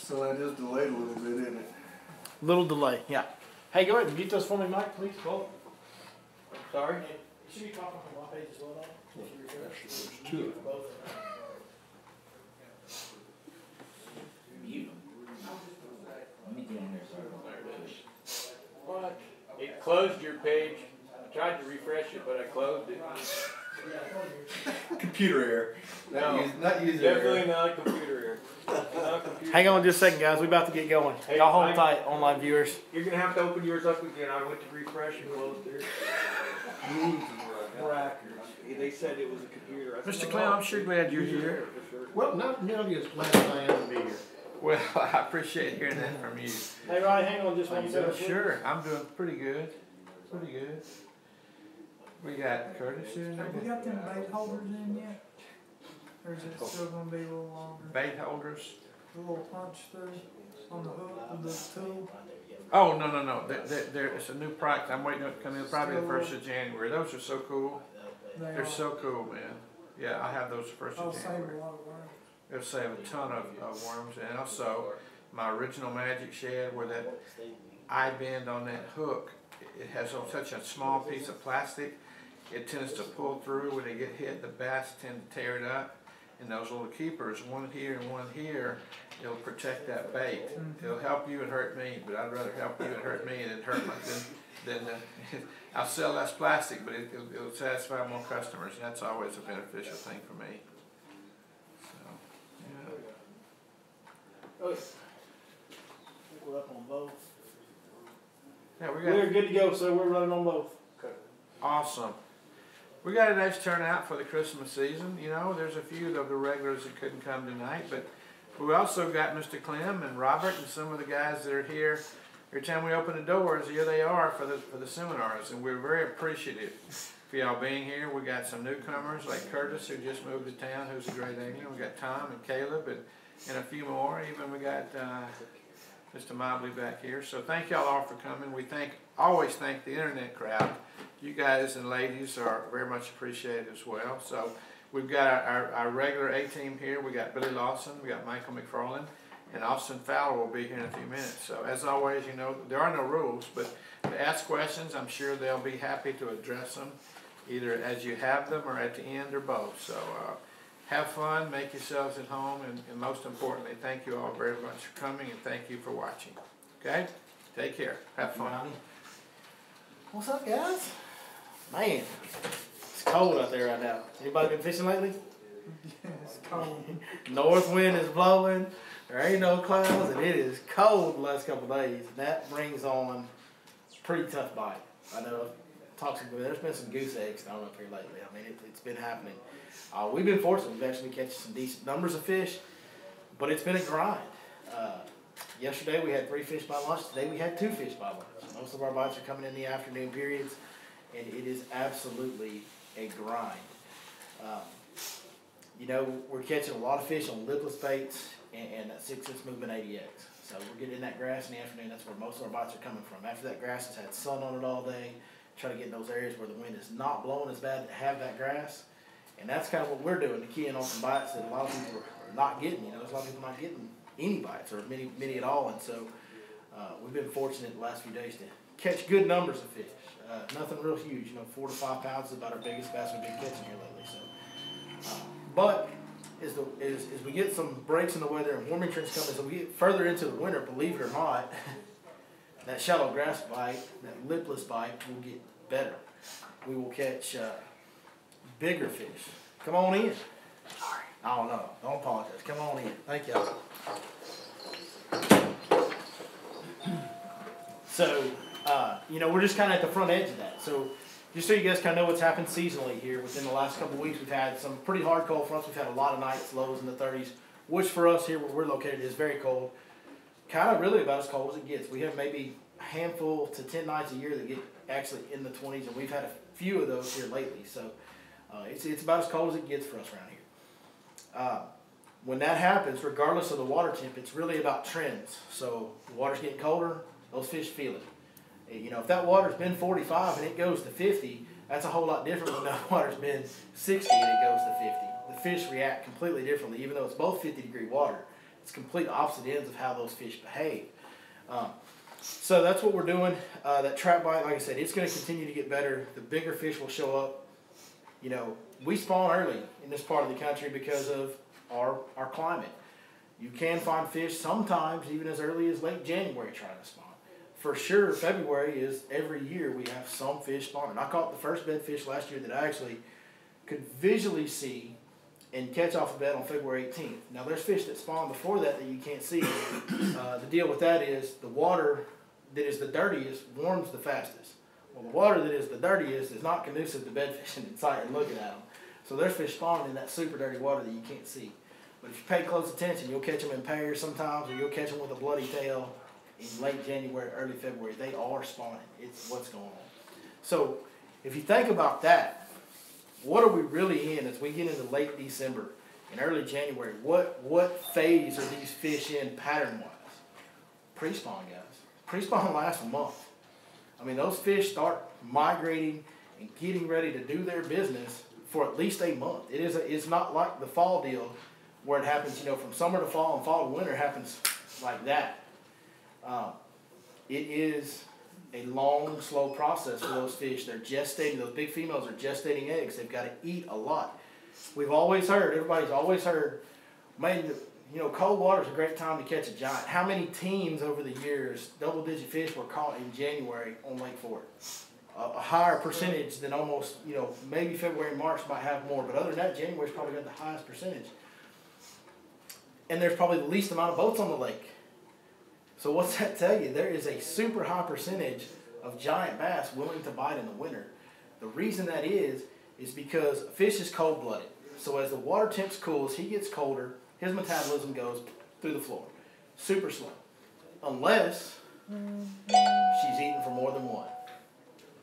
So that is delayed a little bit, isn't it? Little delay, yeah. Hey, go ahead and mute those for me, Mike, please. Both. Sorry. It should be popping up on my page as well, though. There's two of them. Both. Mute them. Let me get in there, sorry. There it is. What? It closed your page. I tried to refresh it, but I closed it. Computer error. No, Not user definitely error. not computer error. Not computer. Hang on just a second, guys. We're about to get going. Hey, Y'all hold I'm- tight, online viewers. You're gonna have to open yours up again. I went to refresh and closed it. Crackers. They said it was a computer. I said, Mr. no, Clown, I'm sure glad you're user here. error for sure. Well, not nearly as glad as I am to be here. Well, I appreciate hearing that from you. Hey, Ryan, hang on just one second. Sure, I'm doing pretty good. Pretty good. We got Curtis here. Have we got them bait holders in yet? Or is it still gonna be a little longer? Bait holders. The little punch through on the hook with the tool? Oh, no. It's a new product. I'm waiting to come in probably the 1st of January. Those are so cool. They're so cool, man. Yeah, I have those 1st I'll of save January. a lot of work. It'll save a ton of worms. And also, my original Magic Shed where that eye bend on that hook, it has such a small piece of plastic, it tends to pull through. When they get hit, the bass tend to tear it up. And those little keepers, one here and one here, it'll protect that bait. It'll help you and hurt me, but I'd rather help you and hurt me than hurt my, than I'll sell less plastic, but it'll satisfy more customers, and that's always a beneficial thing for me. So, yeah. Oh, I think we're up on both. Yeah, We're good to go, so we're running on both. awesome. We got a nice turnout for the Christmas season. You know, there's a few of the regulars that couldn't come tonight, but we also got Mr. Clem and Robert and some of the guys that are here. Every time we open the doors, here they are for the seminars, and we're very appreciative for y'all being here. We got some newcomers like Curtis, who just moved to town, who's a great angler. We got Tom and Caleb and a few more. Even we got Mr. Mobley back here. So thank y'all all for coming. We always thank the internet crowd. You guys and ladies are very much appreciated as well. So we've got our regular A-team here. We got Billy Lawson, we got Michael McFarland, and Austin Fowler will be here in a few minutes. So as always, you know, there are no rules, but to ask questions, I'm sure they'll be happy to address them, either as you have them or at the end or both. So have fun, make yourselves at home, and most importantly, thank you all very much for coming, and thank you for watching. Okay? Take care. Have fun. What's up, guys? Man, it's cold out there right now. Anybody been fishing lately? It's cold. North wind is blowing. There ain't no clouds, and it is cold the last couple of days. And that brings on a pretty tough bite. I know I've talked to there's been some goose eggs thrown up here lately. I mean, it's been happening. We've been fortunate. We've actually catch some decent numbers of fish, but it's been a grind. Yesterday we had 3 fish by lunch. Today we had 2 fish by lunch. Most of our bites are coming in the afternoon periods, and it is absolutely a grind. You know, we're catching a lot of fish on lipless baits and that 6-inch movement 80X. So we're getting in that grass in the afternoon. That's where most of our bites are coming from. After that grass has had sun on it all day, try to get in those areas where the wind is not blowing as bad to have that grass. And that's kind of what we're doing to key in on some bites that a lot of people are not getting. You know, there's a lot of people not getting any bites or many at all. And so we've been fortunate the last few days to catch good numbers of fish. Nothing real huge, you know, 4 to 5 pounds is about our biggest bass we've been catching here lately. So, but as we get some breaks in the weather and warming trends come, as we get further into the winter, believe it or not, that shallow grass bite, that lipless bite, will get better. We will catch bigger fish. Come on in. Sorry. Oh no, don't apologize. Come on in. Thank y'all. So, you know, we're just kind of at the front edge of that. So, just so you guys kind of know what's happened seasonally here within the last couple of weeks, we've had some pretty hard cold fronts. We've had a lot of nights, lows in the 30s, which for us here where we're located is very cold. Kind of really about as cold as it gets. We have maybe a handful to 10 nights a year that get actually in the 20s, and we've had a few of those here lately. So, it's about as cold as it gets for us around here. When that happens, regardless of the water temp, it's really about trends. So, the water's getting colder, those fish feel it. You know, if that water's been 45 and it goes to 50, that's a whole lot different when that water's been 60 and it goes to 50. The fish react completely differently, even though it's both 50-degree water. It's complete opposite ends of how those fish behave. So that's what we're doing. That trap bite, like I said, it's going to continue to get better. The bigger fish will show up. You know, we spawn early in this part of the country because of our climate. You can find fish sometimes even as early as late January trying to spawn. For sure, February is every year we have some fish spawning. I caught the first bed fish last year that I actually could visually see and catch off the bed on February 18th. Now there's fish that spawn before that you can't see. The deal with that is the water that is the dirtiest warms the fastest. Well, the water that is the dirtiest is not conducive to bed fishing in sight and looking at them. So there's fish spawning in that super dirty water that you can't see. But if you pay close attention, you'll catch them in pairs sometimes, or you'll catch them with a bloody tail in late January, early February. They are spawning. It's what's going on. So if you think about that, what are we really in as we get into late December and early January? What phase are these fish in pattern-wise? Pre-spawn, guys. Pre-spawn lasts a month. I mean, those fish start migrating and getting ready to do their business for at least a month. It's not like the fall deal where it happens, you know, from summer to fall and fall to winter happens like that. It is a long, slow process for those fish. They're gestating. Those big females are gestating eggs. They've got to eat a lot. We've always heard, everybody's always heard, man, you know, cold water is a great time to catch a giant. How many teams over the years, double-digit fish were caught in January on Lake Fork? A higher percentage than almost, you know, maybe February and March might have more, but other than that, January's probably got the highest percentage. And there's probably the least amount of boats on the lake. So what's that tell you? There is a super high percentage of giant bass willing to bite in the winter. The reason that is because a fish is cold-blooded. So as the water temps cools, he gets colder, his metabolism goes through the floor. Super slow. Unless she's eating for more than one.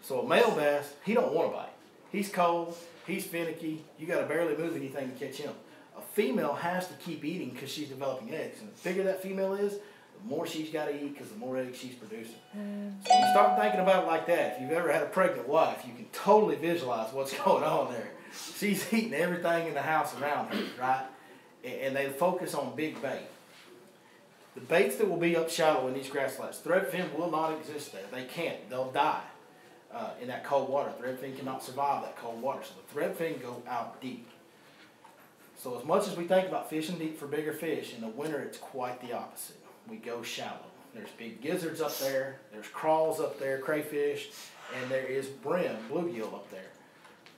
So a male bass, he don't want to bite. He's cold, he's finicky, you got to barely move anything to catch him. A female has to keep eating because she's developing eggs. And the bigger that female is, the more she's got to eat because the more eggs she's producing. So when you start thinking about it like that, if you've ever had a pregnant wife, you can totally visualize what's going on there. She's eating everything in the house around her, right? And they focus on big bait. The baits that will be up shallow in these grass flats, threadfin will not exist there. They can't. They'll die in that cold water. Threadfin cannot survive that cold water. So the threadfin go out deep. So as much as we think about fishing deep for bigger fish, in the winter it's quite the opposite. We go shallow. There's big gizzards up there, there's crawls up there, crayfish, and there is brim, bluegill up there.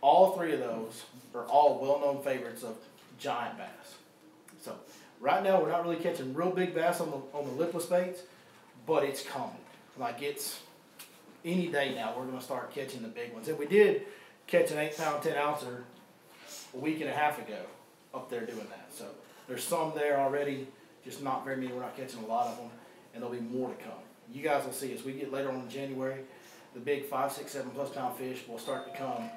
All three of those are all well-known favorites of giant bass. So right now we're not really catching real big bass on the lipless baits, but it's coming. Like it's any day now we're going to start catching the big ones. And we did catch an 8-pound 10-ouncer a week and a half ago up there doing that. So there's some there already, just not very many. We're not catching a lot of them, and there'll be more to come. You guys will see as we get later on in January, the big 5, 6, 7+ pound fish will start to come.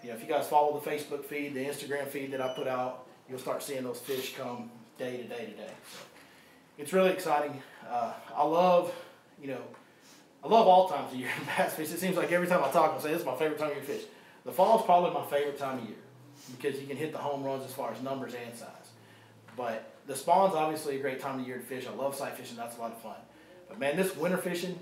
You know, if you guys follow the Facebook feed, the Instagram feed that I put out, you'll start seeing those fish come day to day to day. So it's really exciting. I love all times of year in bass fish. It seems like every time I talk, I say this is my favorite time of year to fish. The fall is probably my favorite time of year because you can hit the home runs as far as numbers and size. But the spawn's obviously a great time of year to fish. I love sight fishing. That's a lot of fun. But man, this winter fishing,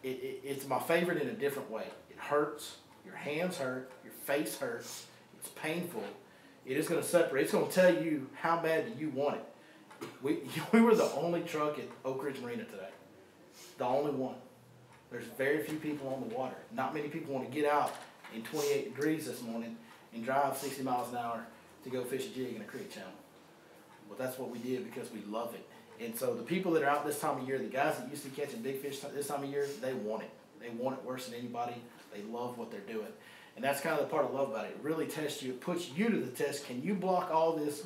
it's my favorite in a different way. It hurts. Your hands hurt. Your face hurts. It's painful. It is going to separate. It's going to tell you how bad do you want it. We were the only truck at Oak Ridge Marina today. The only one. There's very few people on the water. Not many people want to get out in 28 degrees this morning and drive 60 miles an hour to go fish a jig in a creek channel. But that's what we did because we love it. And so the people that are out this time of year, the guys that used to be catching big fish this time of year, they want it. They want it worse than anybody. They love what they're doing. And that's kind of the part I love about it. It really tests you. It puts you to the test. Can you block all this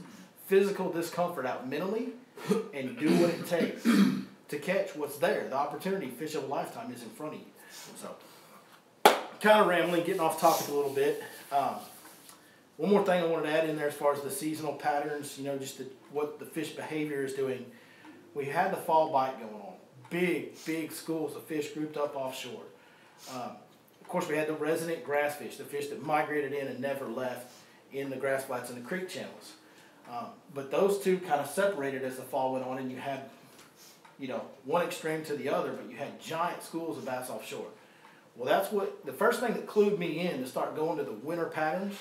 physical discomfort out mentally and do what it takes to catch what's there? The opportunity, fish of a lifetime, is in front of you. So, kind of rambling, getting off topic a little bit. One more thing I wanted to add in there as far as the seasonal patterns, you know, just what the fish behavior is doing. We had the fall bite going on. Big schools of fish grouped up offshore. Of course, we had the resident grass fish, the fish that migrated in and never left in the grass flats and the creek channels. But those two kind of separated as the fall went on, and you had, you know, one extreme to the other, but you had giant schools of bass offshore. Well, that's what, the first thing that clued me in to start going to the winter patterns,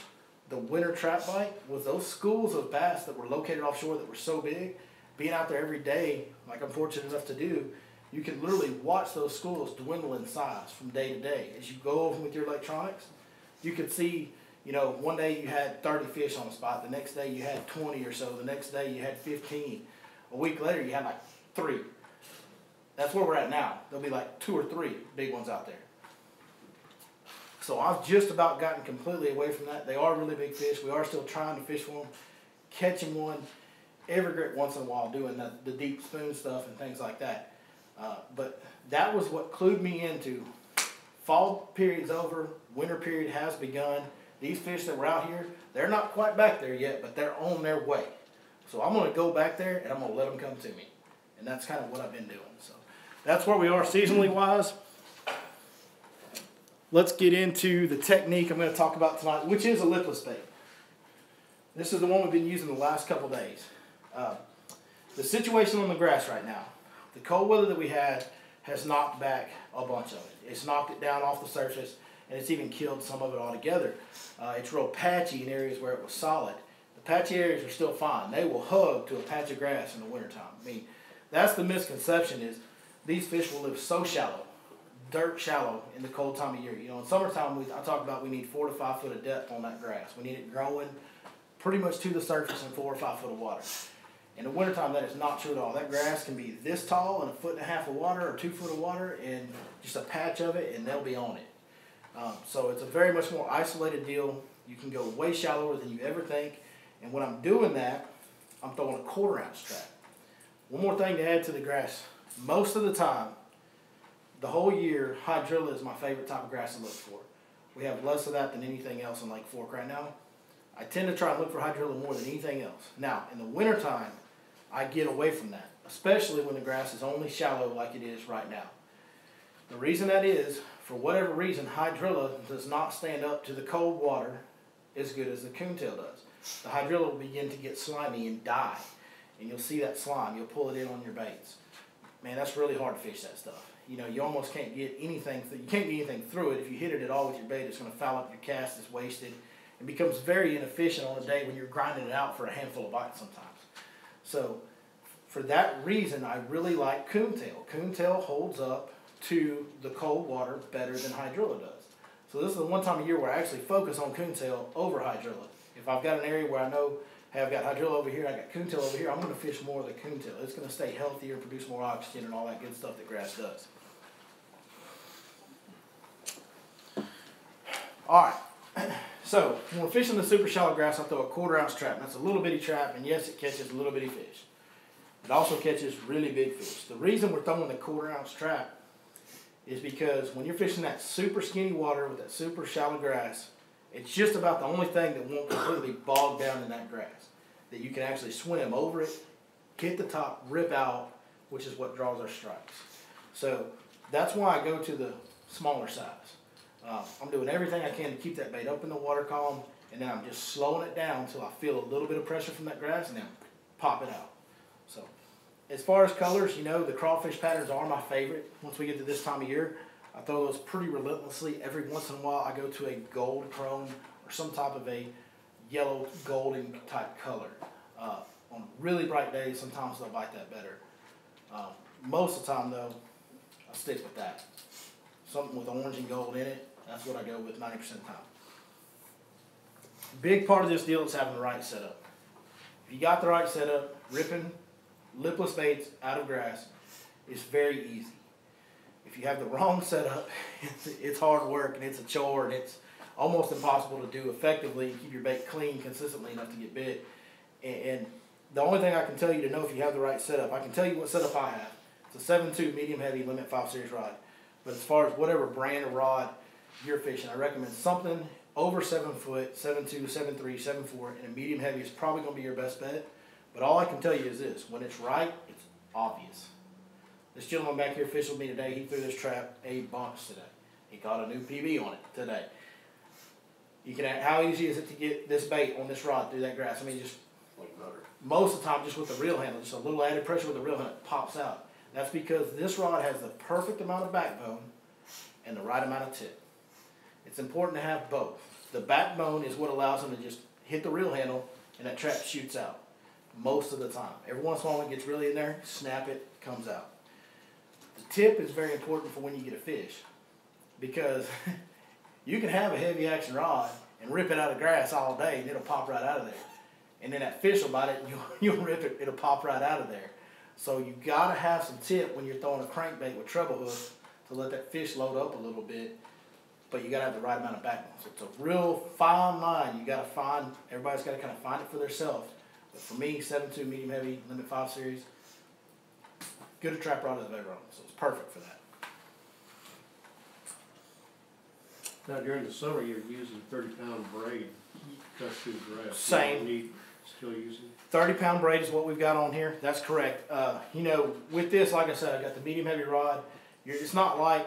the winter trap bite, was those schools of bass that were located offshore that were so big. Being out there every day, like I'm fortunate enough to do, you can literally watch those schools dwindle in size from day to day. As you go over with your electronics, you could see, you know, one day you had 30 fish on the spot, the next day you had 20 or so, the next day you had 15. A week later you had like 3. That's where we're at now. There'll be like 2 or 3 big ones out there. So I've just about gotten completely away from that. They are really big fish. We are still trying to fish for them, catching one every great once in a while, doing the deep spoon stuff and things like that. But that was what clued me into fall period's over, winter period has begun. These fish that were out here, they're not quite back there yet, but they're on their way. So I'm going to go back there and I'm going to let them come to me. And that's kind of what I've been doing. So that's where we are seasonally wise. Let's get into the technique I'm going to talk about tonight, which is a lipless bait. This is the one we've been using the last couple days. The situation on the grass right now, the cold weather that we had has knocked back a bunch of it. It's knocked it down off the surface, and it's even killed some of it altogether. It's real patchy in areas where it was solid. The patchy areas are still fine. They will hug to a patch of grass in the wintertime. I mean, that's the misconception, is these fish will live so shallow, dirt shallow, in the cold time of year. You know, in summertime, I talk about we need 4 to 5 foot of depth on that grass. We need it growing pretty much to the surface in 4 or 5 foot of water. In the wintertime, that is not true at all. That grass can be this tall and 1.5 foot of water or 2 foot of water and just a patch of it, and they'll be on it. So it's a very much more isolated deal. You can go way shallower than you ever think. And when I'm doing that, I'm throwing a 1/4 ounce trap. One more thing to add to the grass. Most of the time, the whole year, hydrilla is my favorite type of grass to look for. We have less of that than anything else in Lake Fork right now. I tend to try and look for hydrilla more than anything else. Now, in the wintertime, I get away from that, especially when the grass is only shallow like it is right now. The reason that is, for whatever reason, hydrilla does not stand up to the cold water as good as the coontail does. The hydrilla will begin to get slimy and die, and you'll see that slime. You'll pull it in on your baits. Man, that's really hard to fish that stuff. You know, you almost can't get anything, you can't get anything through it. If you hit it at all with your bait, it's going to foul up your cast, it's wasted. It becomes very inefficient on a day when you're grinding it out for a handful of bites sometimes. So, for that reason, I really like coontail. Coontail holds up to the cold water better than hydrilla does. So this is the one time of year where I actually focus on coontail over hydrilla. If I've got an area where I know, hey, I've got hydrilla over here, I got coontail over here, I'm going to fish more of the coontail. It's going to stay healthier, produce more oxygen, and all that good stuff that grass does. All right. So, when we're fishing the super shallow grass, I throw a 1/4 ounce trap. That's a little bitty trap, and yes, it catches little bitty fish. It also catches really big fish. The reason we're throwing the 1/4 ounce trap is because when you're fishing that super skinny water with that super shallow grass, it's just about the only thing that won't completely bog down in that grass. That you can actually swim over it, hit the top, rip out, which is what draws our strikes. So, that's why I go to the smaller size. I'm doing everything I can to keep that bait up in the water column, and then I'm just slowing it down until I feel a little bit of pressure from that grass, and then pop it out. So, as far as colors, you know, the crawfish patterns are my favorite. Once we get to this time of year, I throw those pretty relentlessly. Every once in a while, I go to a gold chrome or some type of a yellow golden type color. On really bright days, sometimes they'll bite that better. Most of the time, though, I stick with that. Something with orange and gold in it, that's what I go with 90% of the time. Big part of this deal is having the right setup. If you got the right setup, ripping lipless baits out of grass is very easy. If you have the wrong setup, it's hard work and it's a chore and it's almost impossible to do effectively and keep your bait clean consistently enough to get bit. And the only thing I can tell you to know if you have the right setup, I can tell you what setup I have. It's a 7.2 medium heavy Limit 5 series rod. But as far as whatever brand of rod you're fishing, I recommend something over 7 foot, 7.2, 7.3, 7.4, and a medium heavy is probably going to be your best bet. But all I can tell you is this: when it's right, it's obvious. This gentleman back here fished with me today. He threw this trap a bunch today. He caught a new PB on it today. You can, how easy is it to get this bait on this rod through that grass? I mean, just Most of the time, just with the reel handle, just a little added pressure with the reel handle, it pops out. That's because this rod has the perfect amount of backbone and the right amount of tip. It's important to have both. The backbone is what allows them to just hit the reel handle and that trap shoots out most of the time. Every once in a while when it gets really in there, snap it, comes out. The tip is very important for when you get a fish because you can have a heavy action rod and rip it out of grass all day and it'll pop right out of there. And then that fish will bite it and you'll rip it, it'll pop right out of there. So you gotta have some tip when you're throwing a crankbait with treble hook to let that fish load up a little bit, but you gotta have the right amount of backbone. So it's a real fine line. You gotta find, everybody's gotta kind of find it for themselves. But for me, 7.2 medium heavy, limit 5 series, good a trap rod as I've ever owned. So it's perfect for that. Now during the summer, you're using 30-pound braid, cut through the grass. Same. You still using? 30-pound braid is what we've got on here. That's correct. You know, with this, like I said, I got the medium heavy rod. It's not like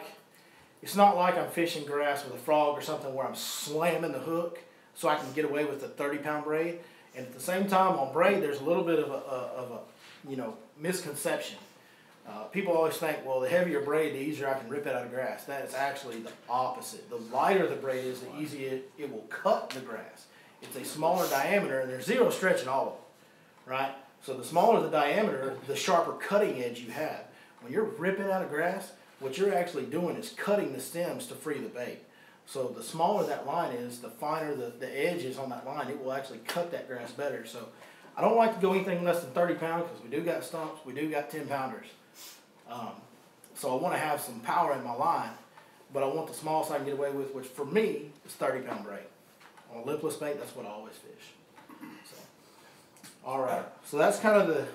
I'm fishing grass with a frog or something where I'm slamming the hook so I can get away with the 30-pound braid. And at the same time, on braid, there's a little bit of a you know, misconception. People always think, well, the heavier braid, the easier I can rip it out of grass. That is actually the opposite. The lighter the braid is, the easier it will cut the grass. It's a smaller diameter, and there's zero stretch in all of them, right? So the smaller the diameter, the sharper cutting edge you have. When you're ripping out of grass, what you're actually doing is cutting the stems to free the bait. So the smaller that line is, the finer the edge is on that line. It will actually cut that grass better. So I don't like to go anything less than 30 pounds because we do got stumps, we do got 10-pounders. So I want to have some power in my line, but I want the smallest I can get away with, which for me is 30-pound braid. On a lipless bait, that's what I always fish. So, all right, so that's kind of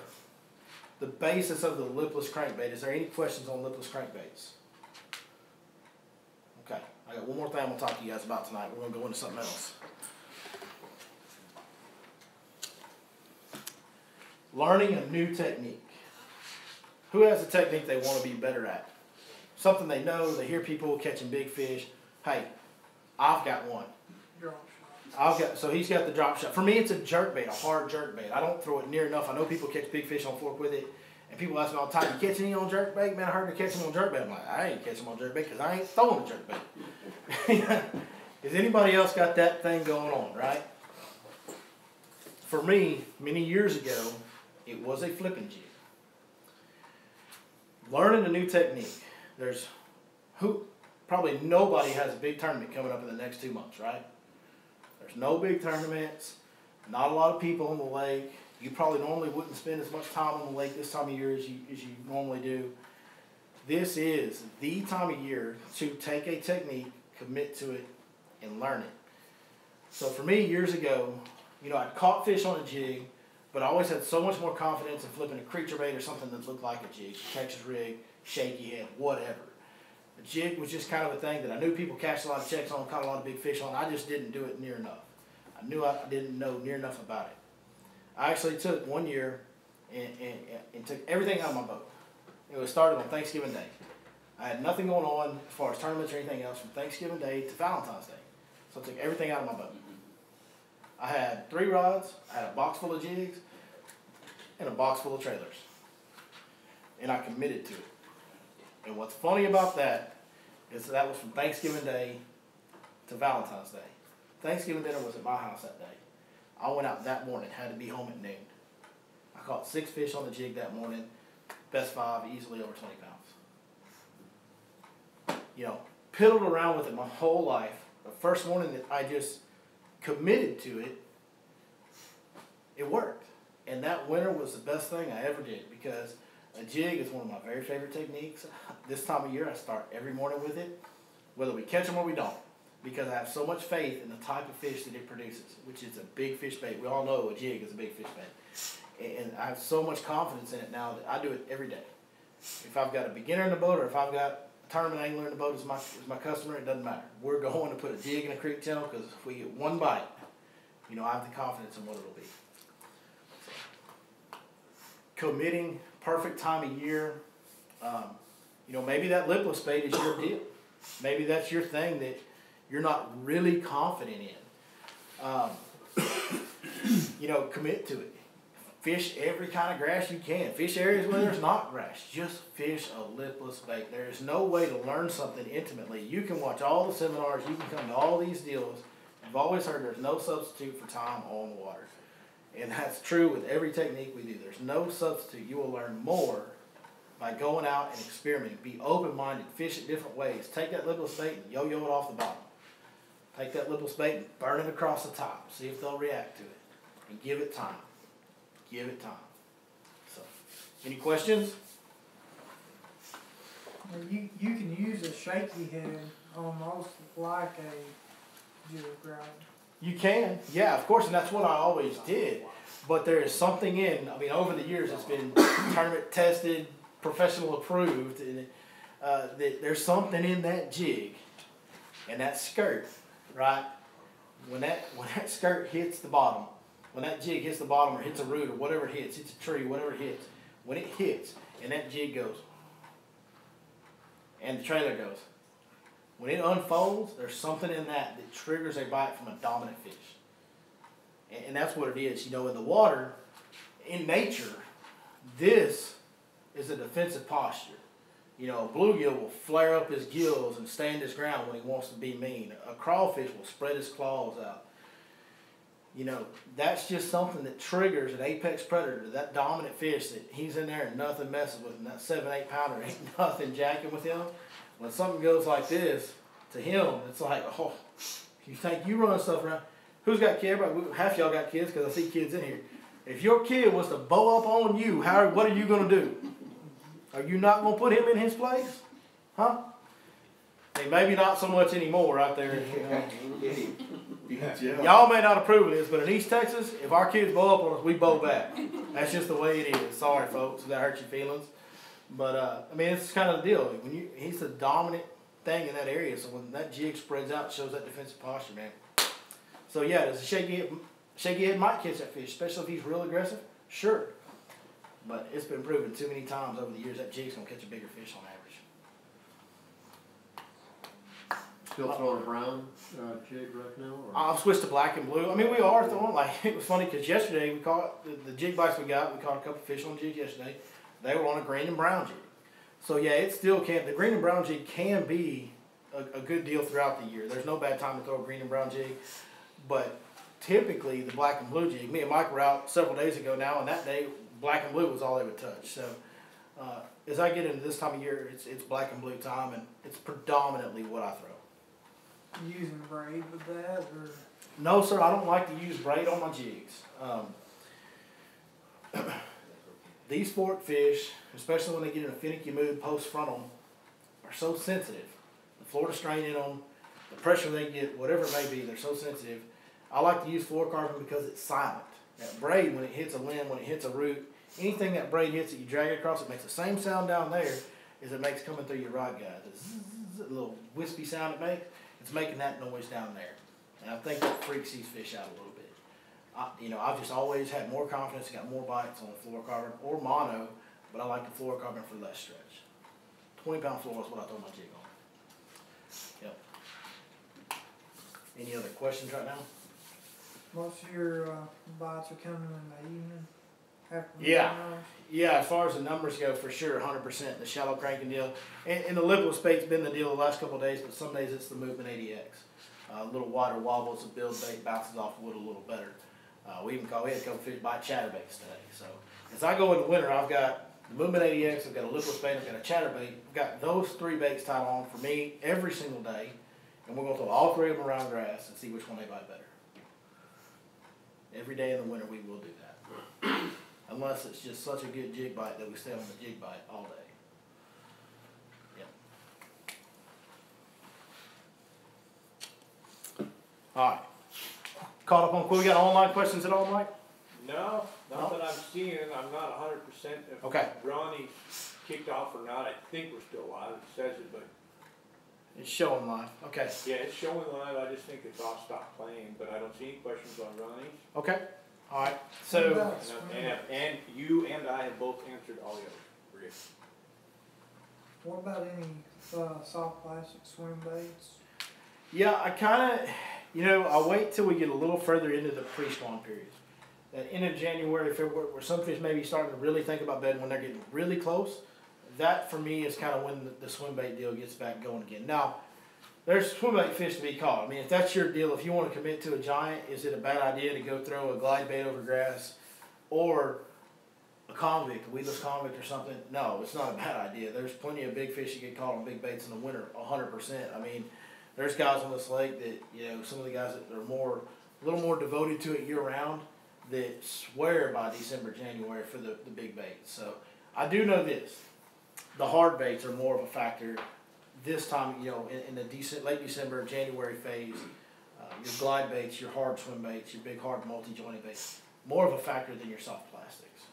the basis of the lipless crankbait. Is there any questions on lipless crankbaits? Okay, I got one more thing I'm going to talk to you guys about tonight. We're going to go into something else. Learning a new technique. Who has a technique they want to be better at? Something they know, they hear people catching big fish. Hey, I've got one. So he's got the drop shot. For me, it's a jerk bait, a hard jerk bait. I don't throw it near enough. I know people catch big fish on fork with it, and people ask me all the time, you catch any on jerk bait? Man, I heard you catch them on jerk bait. I'm like, I ain't catching them on jerk bait because I ain't throwing a jerk bait. Has anybody else got that thing going on, right? For me, many years ago, it was a flipping jig. Learning a new technique. Probably nobody has a big tournament coming up in the next 2 months, right? There's no big tournaments, not a lot of people on the lake. You probably normally wouldn't spend as much time on the lake this time of year as you normally do. This is the time of year to take a technique, commit to it, and learn it. So for me, years ago, you know, I'd caught fish on a jig, but I always had so much more confidence in flipping a creature bait or something that looked like a jig, Texas rig, shaky head, whatever. The jig was just kind of a thing that I knew people catch a lot of checks on, caught a lot of big fish on. I just didn't do it near enough. I knew I didn't know near enough about it. I actually took one year and took everything out of my boat. It was started on Thanksgiving Day. I had nothing going on as far as tournaments or anything else from Thanksgiving Day to Valentine's Day. So I took everything out of my boat. I had 3 rods, I had a box full of jigs, and a box full of trailers. And I committed to it. And what's funny about that is that was from Thanksgiving Day to Valentine's Day. Thanksgiving dinner was at my house that day. I went out that morning, had to be home at noon. I caught 6 fish on the jig that morning, best 5, easily over 20 pounds. You know, piddled around with it my whole life. The first morning that I just committed to it, it worked. And that winter was the best thing I ever did because a jig is one of my very favorite techniques. This time of year, I start every morning with it, whether we catch them or we don't, because I have so much faith in the type of fish that it produces, which is a big fish bait. We all know a jig is a big fish bait. And I have so much confidence in it now that I do it every day. If I've got a beginner in the boat or if I've got a tournament angler in the boat as my customer, it doesn't matter. We're going to put a jig in a creek channel because if we get one bite, you know, I have the confidence in what it'll be. Committing, perfect time of year. You know, maybe that lipless bait is your deal. Maybe that's your thing that you're not really confident in. You know, commit to it. fish every kind of grass you can. Fish areas where there's not grass. Just fish a lipless bait. There is no way to learn something intimately. You can watch all the seminars. You can come to all these deals. I've always heard there's no substitute for time on the water. And that's true with every technique we do. There's no substitute. You will learn more by going out and experimenting. Be open-minded. Fish it different ways. Take that lipless bait and yo-yo it off the bottom. Take that lipless bait and burn it across the top. See if they'll react to it. And give it time. Give it time. So, any questions? Well, you can use a shaky head almost like a jig, right? You can, yeah, of course, and that's what I always did. But there is something in, I mean, over the years it's been tournament tested, professional approved, and that there's something in that jig and that skirt, right? When that skirt hits the bottom, when that jig hits the bottom or hits a root or whatever it hits a tree, whatever it hits, when it hits and that jig goes, and the trailer goes, when it unfolds, there's something in that triggers a bite from a dominant fish. And that's what it is. You know, in the water, in nature, this is a defensive posture. You know, a bluegill will flare up his gills and stand his ground when he wants to be mean. A crawfish will spread his claws out. You know, that's just something that triggers an apex predator, that dominant fish that he's in there and nothing messes with him. That 7-8 pounder ain't nothing jacking with him. When something goes like this, to him, it's like, oh, you think you run stuff around. Who's got kids? Half y'all got kids because I see kids in here. If your kid was to bow up on you, what are you going to do? Are you not going to put him in his place? Huh? Hey, maybe not so much anymore out there. Y'all may not approve of this, but in East Texas, if our kids bow up on us, we bow back. That's just the way it is. Sorry, folks, if that hurts your feelings. But, I mean, it's kind of the deal. He's the dominant thing in that area, so when that jig spreads out, it shows that defensive posture, man. So, yeah, does a shaky head might catch that fish, especially if he's real aggressive? Sure. But it's been proven too many times over the years that jig's going to catch a bigger fish on average. Still throwing a brown jig right now? Or? I've switched to black and blue. I mean, we are throwing, like, it was funny because yesterday we caught, the jig bites we caught a couple fish on jigs yesterday. They were on a green and brown jig. So, yeah, it still can, the green and brown jig can be a good deal throughout the year. There's no bad time to throw a green and brown jig. But typically, the black and blue jig, me and Mike were out several days ago now, and that day, black and blue was all they would touch. So, as I get into this time of year, it's black and blue time, and it's predominantly what I throw. You using braid with that, or? No, sir, I don't like to use braid on my jigs. These fork fish, especially when they get in a finicky mood post-frontal, are so sensitive. The Florida strain in them, the pressure they get, whatever it may be, they're so sensitive. I like to use fluorocarbon because it's silent. That braid, when it hits a limb, when it hits a root, anything that braid hits that you drag it across, it makes the same sound down there as it makes coming through your rod guide. The little wispy sound it makes, it's making that noise down there. And I think that freaks these fish out a little bit. I've just always had more confidence, got more bites on fluorocarbon or mono, but I like the fluorocarbon for less stretch. 20-pound fluoro is what I throw my jig on. Yep. Any other questions right now? Most of your bites are coming in the evening? After Yeah. Yeah, as far as the numbers go, for sure, 100%. The shallow cranking deal. And the lipless bait's been the deal the last couple of days, but some days it's the Movement 80X. A little wider wobble, it's a build bait, bounces off wood a little better. We had a couple fish bite chatterbaits today. So as I go in the winter, I've got the Movement 80X, I've got a lipless bait, I've got a chatterbait. I've got those 3 baits tied on for me every single day. And we're going to throw all 3 of them around grass and see which one they bite better. Every day in the winter we will do that. Unless it's just such a good jig bite that we stay on the jig bite all day. Yep. Alright. Caught up on quick. We got online questions at all, Mike? No, not No? that I'm seeing. I'm not 100% if Okay. Ronnie kicked off or not. I think we're still live. It says it, but It's showing live. Okay. yeah, it's showing live. I just think it's all stopped playing, but I don't see any questions on Ronnie's. Okay. Alright. So, And you and I have both answered all the other 3. What about any soft plastic swim baits? yeah, I kind of, I wait till we get a little further into the pre-spawn period. that end of January, February, where some fish may be starting to really think about bedding when they're getting really close, that for me is kind of when the swim bait deal gets back going again. Now, there's swim bait fish to be caught. I mean, if that's your deal, if you want to commit to a giant, is it a bad idea to go throw a glide bait over grass or a convict, a weedless convict or something? No, it's not a bad idea. There's plenty of big fish that get caught on big baits in the winter, 100%. I mean, there's guys on this lake that, you know, some of the guys that are a little more devoted to it year round that swear by December, January for the big baits. So I do know this. The hard baits are more of a factor this time, you know, in the late December, January phase. Your glide baits, your hard swim baits, your big hard multi-jointed baits, more of a factor than your soft plastics.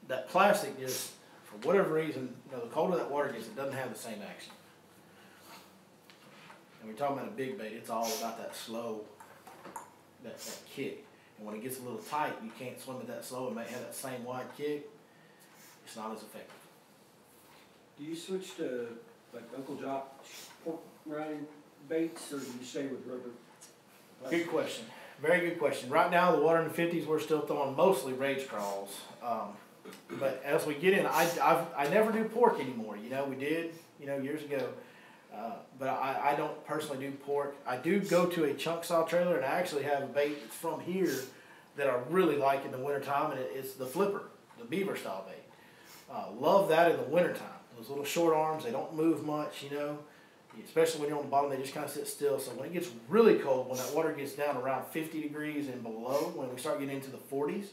That plastic just, for whatever reason, you know, the colder that water gets, it doesn't have the same action. And we're talking about a big bait, it's all about that slow, that kick. And when it gets a little tight, you can't swim it that slow and may have that same wide kick. It's not as effective. Do you switch to like Uncle Jock pork riding baits, or do you stay with rubber? Good question. Very good question. Right now, the water in the 50s, we're still throwing mostly rage crawls. But as we get in, I never do pork anymore. You know, we did, you know, years ago. But I don't personally do pork. I do go to a chunk saw trailer, and I actually have a bait that's from here that I really like in the wintertime, and it's the flipper, the beaver style bait. Love that in the wintertime. Those little short arms, they don't move much, you know. Especially when you're on the bottom, they just kind of sit still. So when it gets really cold, when that water gets down around 50 degrees and below, when we start getting into the 40s,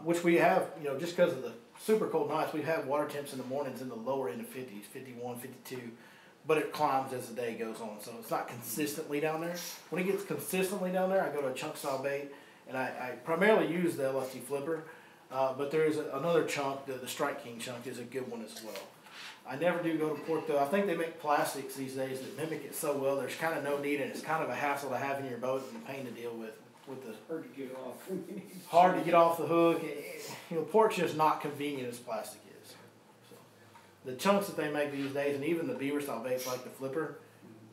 which we have, you know, just because of the super cold nights, we have water temps in the mornings in the lower end of 50s, 51, 52. But it climbs as the day goes on, so it's not consistently down there. When it gets consistently down there, I go to a chunk style bait, and I primarily use the LFT flipper, but there is another chunk, the Strike King chunk is a good one as well. I never do go to pork though. I think they make plastics these days that mimic it so well, there's kind of no need, and it's kind of a hassle to have in your boat and a pain to deal with the Hard to get off. hard to get off the hook. You know, pork's just not convenient as plastic is. The chunks that they make these days, and even the beaver style baits like the flipper,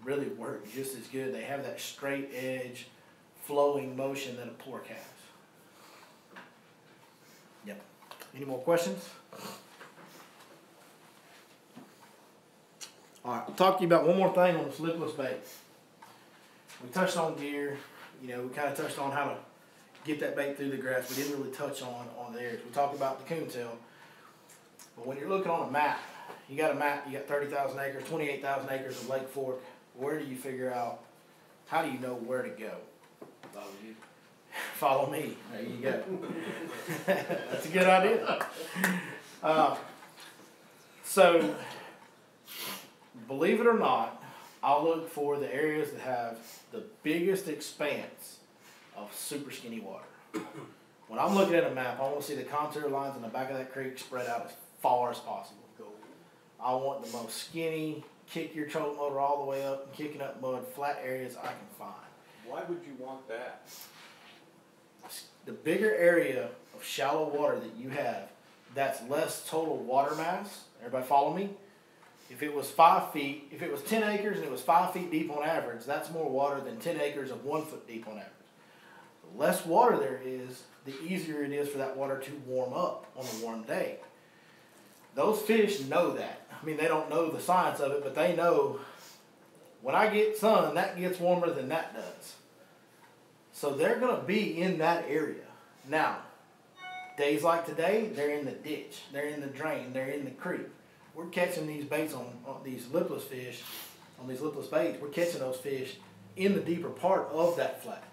really work just as good. They have that straight edge, flowing motion that a pork has. Yep. Any more questions? All right, I'll talk to you about one more thing on the slipless bait. We touched on gear. You know, we kind of touched on how to get that bait through the grass. We didn't really touch on the areas. We talked about the coontail. But when you're looking on a map, you got a map, you got 30,000 acres, 28,000 acres of Lake Fork. Where do you figure out, how do you know where to go? Follow you. Follow me. There you go. That's a good idea. So, believe it or not, I'll look for the areas that have the biggest expanse of super skinny water. When I'm looking at a map, I want to see the contour lines in the back of that creek spread out as far as possible. I want the most skinny, kick your trolling motor all the way up and kicking up mud, flat areas I can find. Why would you want that? The bigger area of shallow water that you have, that's less total water mass. Everybody follow me? If it was 5 feet, if it was 10 acres and it was 5 feet deep on average, that's more water than 10 acres of 1 foot deep on average. The less water there is, the easier it is for that water to warm up on a warm day. Those fish know that. I mean, they don't know the science of it, but they know when I get sun, that gets warmer than that does. So they're going to be in that area. Now, days like today, they're in the ditch, they're in the drain, they're in the creek. We're catching these baits on these lipless fish, on these lipless baits, we're catching those fish in the deeper part of that flat.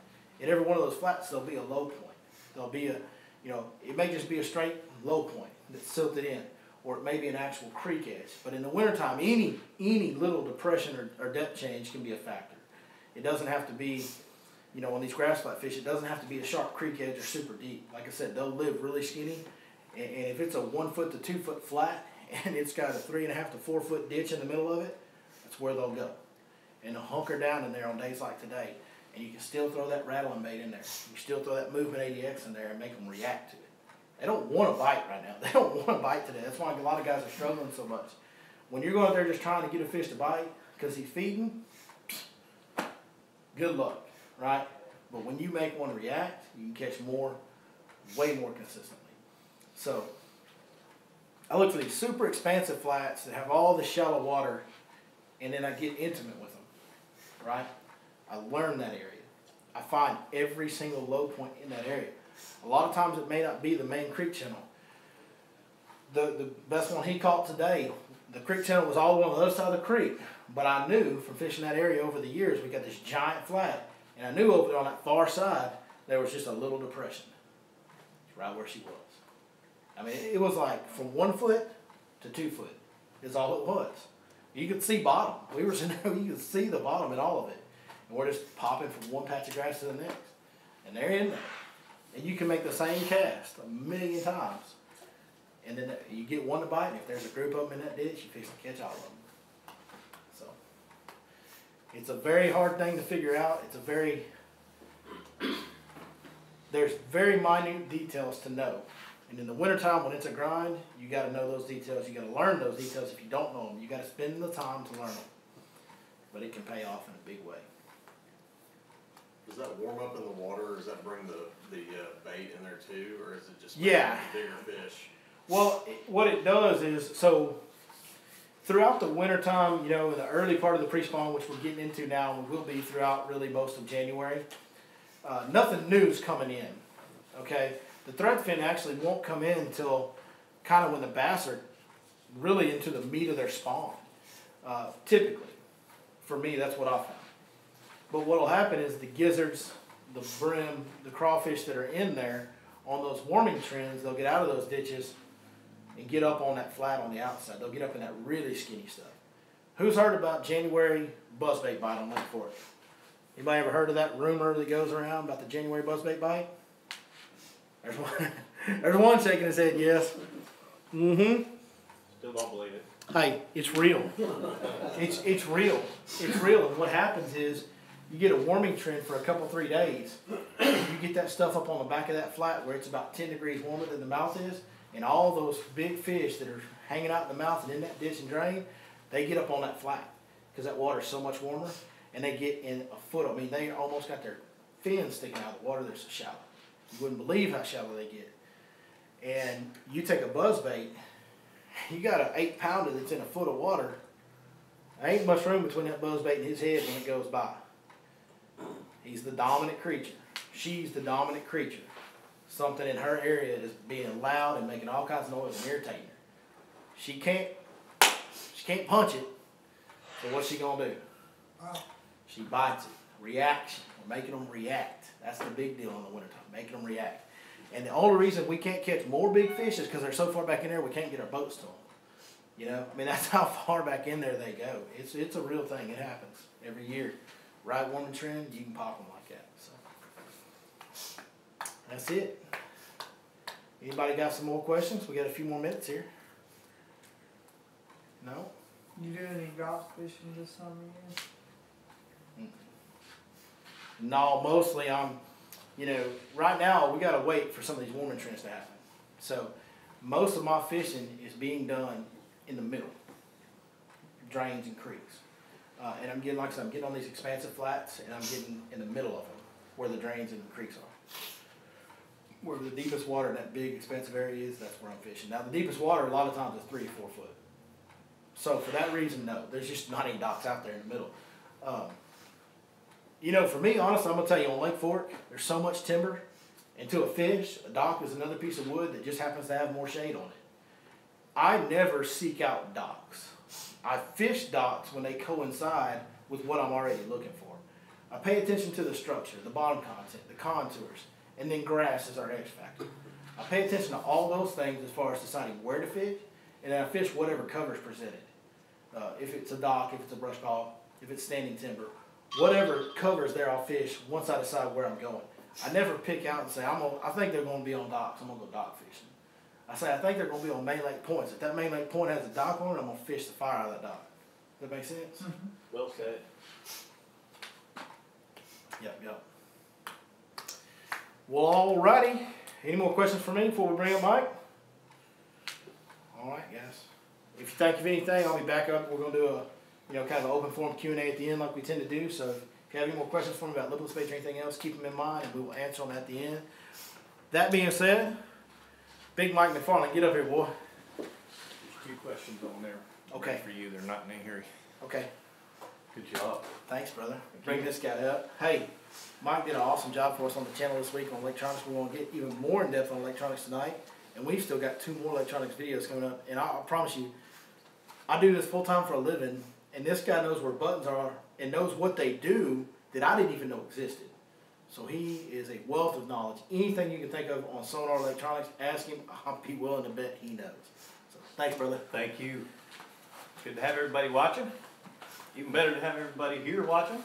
At every one of those flats, there'll be a low point. There'll be a, you know, it may just be a straight low point that's silted in, or it may be an actual creek edge. But in the wintertime, any little depression or depth change can be a factor. It doesn't have to be, you know, on these grass flat fish, it doesn't have to be a sharp creek edge or super deep. Like I said, they'll live really skinny. And if it's a 1 foot to 2 foot flat, and it's got a 3.5 to 4 foot ditch in the middle of it, that's where they'll go. And they'll hunker down in there on days like today. And you can still throw that rattling bait in there. You still throw that movement ADX in there and make them react to it. They don't want to bite right now. They don't want to bite today. That's why a lot of guys are struggling so much. When you're going out there just trying to get a fish to bite because he's feeding, good luck, right? But when you make one react, you can catch more, way more consistently. So I look for these super expansive flats that have all the shallow water, and then I get intimate with them, right? I learn that area. I find every single low point in that area. A lot of times it may not be the main creek channel. The best one he caught today, the creek channel was all the way on the other side of the creek, but I knew from fishing that area over the years, we got this giant flat, and I knew over there on that far side, there was just a little depression. It's right where she was. I mean, it was like from 1 foot to 2 foot is all it was. You could see bottom. We were sitting there, you could see the bottom in all of it. And we're just popping from one patch of grass to the next. And they're in there. And you can make the same cast 1,000,000 times. And then you get one to bite, and if there's a group of them in that ditch, you fix to catch all of them. So, it's a very hard thing to figure out. It's a very, there's very minute details to know. And in the wintertime, when it's a grind, you got to know those details. You got to learn those details if you don't know them. You got to spend the time to learn them. But it can pay off in a big way. Does that warm up in the water, or does that bring the bait in there too, or is it just Yeah. bigger fish? Well, what it does is, so throughout the wintertime, you know, in the early part of the pre-spawn, which we're getting into now, and we will be throughout really most of January, nothing new is coming in, okay? The threadfin actually won't come in until kind of when the bass are really into the meat of their spawn, typically. For me, that's what I found. But what will happen is the gizzards, the brim, the crawfish that are in there on those warming trends, they'll get out of those ditches and get up on that flat on the outside. They'll get up in that really skinny stuff. Who's heard about January buzzbait bite on Lake Fork? Anybody ever heard of that rumor that goes around about the January buzzbait bite? There's one. There's one shaking his head yes. Mm-hmm. Still don't believe it. Hey, it's real. It's real. It's real. And what happens is you get a warming trend for a couple, 3 days. You get that stuff up on the back of that flat where it's about 10 degrees warmer than the mouth is, and all those big fish that are hanging out in the mouth and in that ditch and drain, they get up on that flat because that water is so much warmer, and they get in a foot. I mean, they almost got their fins sticking out of the water. They're so shallow. You wouldn't believe how shallow they get. And you take a buzzbait, you got an 8-pounder that's in a foot of water. There ain't much room between that buzzbait and his head when it goes by. He's the dominant creature. She's the dominant creature. Something in her area is being loud and making all kinds of noise and irritating her. She can't punch it. So what's she gonna do? She bites it. Reaction. We're making them react. That's the big deal in the wintertime, making them react. And the only reason we can't catch more big fish is because they're so far back in there we can't get our boats to them. You know, I mean, that's how far back in there they go. It's a real thing. It happens every year. Right warming trend, you can pop them like that. So that's it. Anybody got some more questions? We got a few more minutes here. No? You do any drop fishing this summer yet? No, mostly right now we gotta wait for some of these warming trends to happen. So most of my fishing is being done in the middle, drains and creeks. And I'm getting, like I said, I'm getting on these expansive flats, and I'm getting in the middle of them, where the drains and the creeks are. Where the deepest water in that big expansive area is, that's where I'm fishing. Now the deepest water a lot of times is 3 to 4 foot. So for that reason, no, there's just not any docks out there in the middle. You know, for me, honestly, I'm gonna tell you, on Lake Fork, there's so much timber, and to a fish, a dock is another piece of wood that just happens to have more shade on it. I never seek out docks. I fish docks when they coincide with what I'm already looking for. I pay attention to the structure, the bottom content, the contours, and then grass is our X factor. I pay attention to all those things as far as deciding where to fish, and then I fish whatever cover's presented. If it's a dock, if it's a brush pile, if it's standing timber, whatever cover's there, I'll fish once I decide where I'm going. I never pick out and say, I think they're going to be on docks, I'm going to go dock fishing. I say, I think they're going to be on main lake points. If that main lake point has a dock on it, I'm going to fish the fire out of that dock. Does that make sense? Mm-hmm. Well said. Yep. Well, alrighty. Any more questions for me before we bring up Mike? Alright, guys. If you think of anything, I'll be back up. We're going to do a kind of an open forum Q&A at the end like we tend to do. So If you have any more questions for me about lipless baits or anything else, keep them in mind and we will answer them at the end. That being said, Big Mike McFarland, get up here, boy. There's 2 questions on there. Okay. For you, they're not in a hurry. Okay. Good job. Thanks, brother. Bring this guy up. Hey, Mike did an awesome job for us on the channel this week on electronics. We're going to get even more in depth on electronics tonight. And we've still got 2 more electronics videos coming up. And I promise you, I do this full time for a living. And this guy knows where buttons are and knows what they do that I didn't even know existed. So he is a wealth of knowledge. Anything you can think of on sonar electronics, ask him. I'll be willing to bet he knows. So thanks, brother. Thank you. Good to have everybody watching. Even better to have everybody here watching.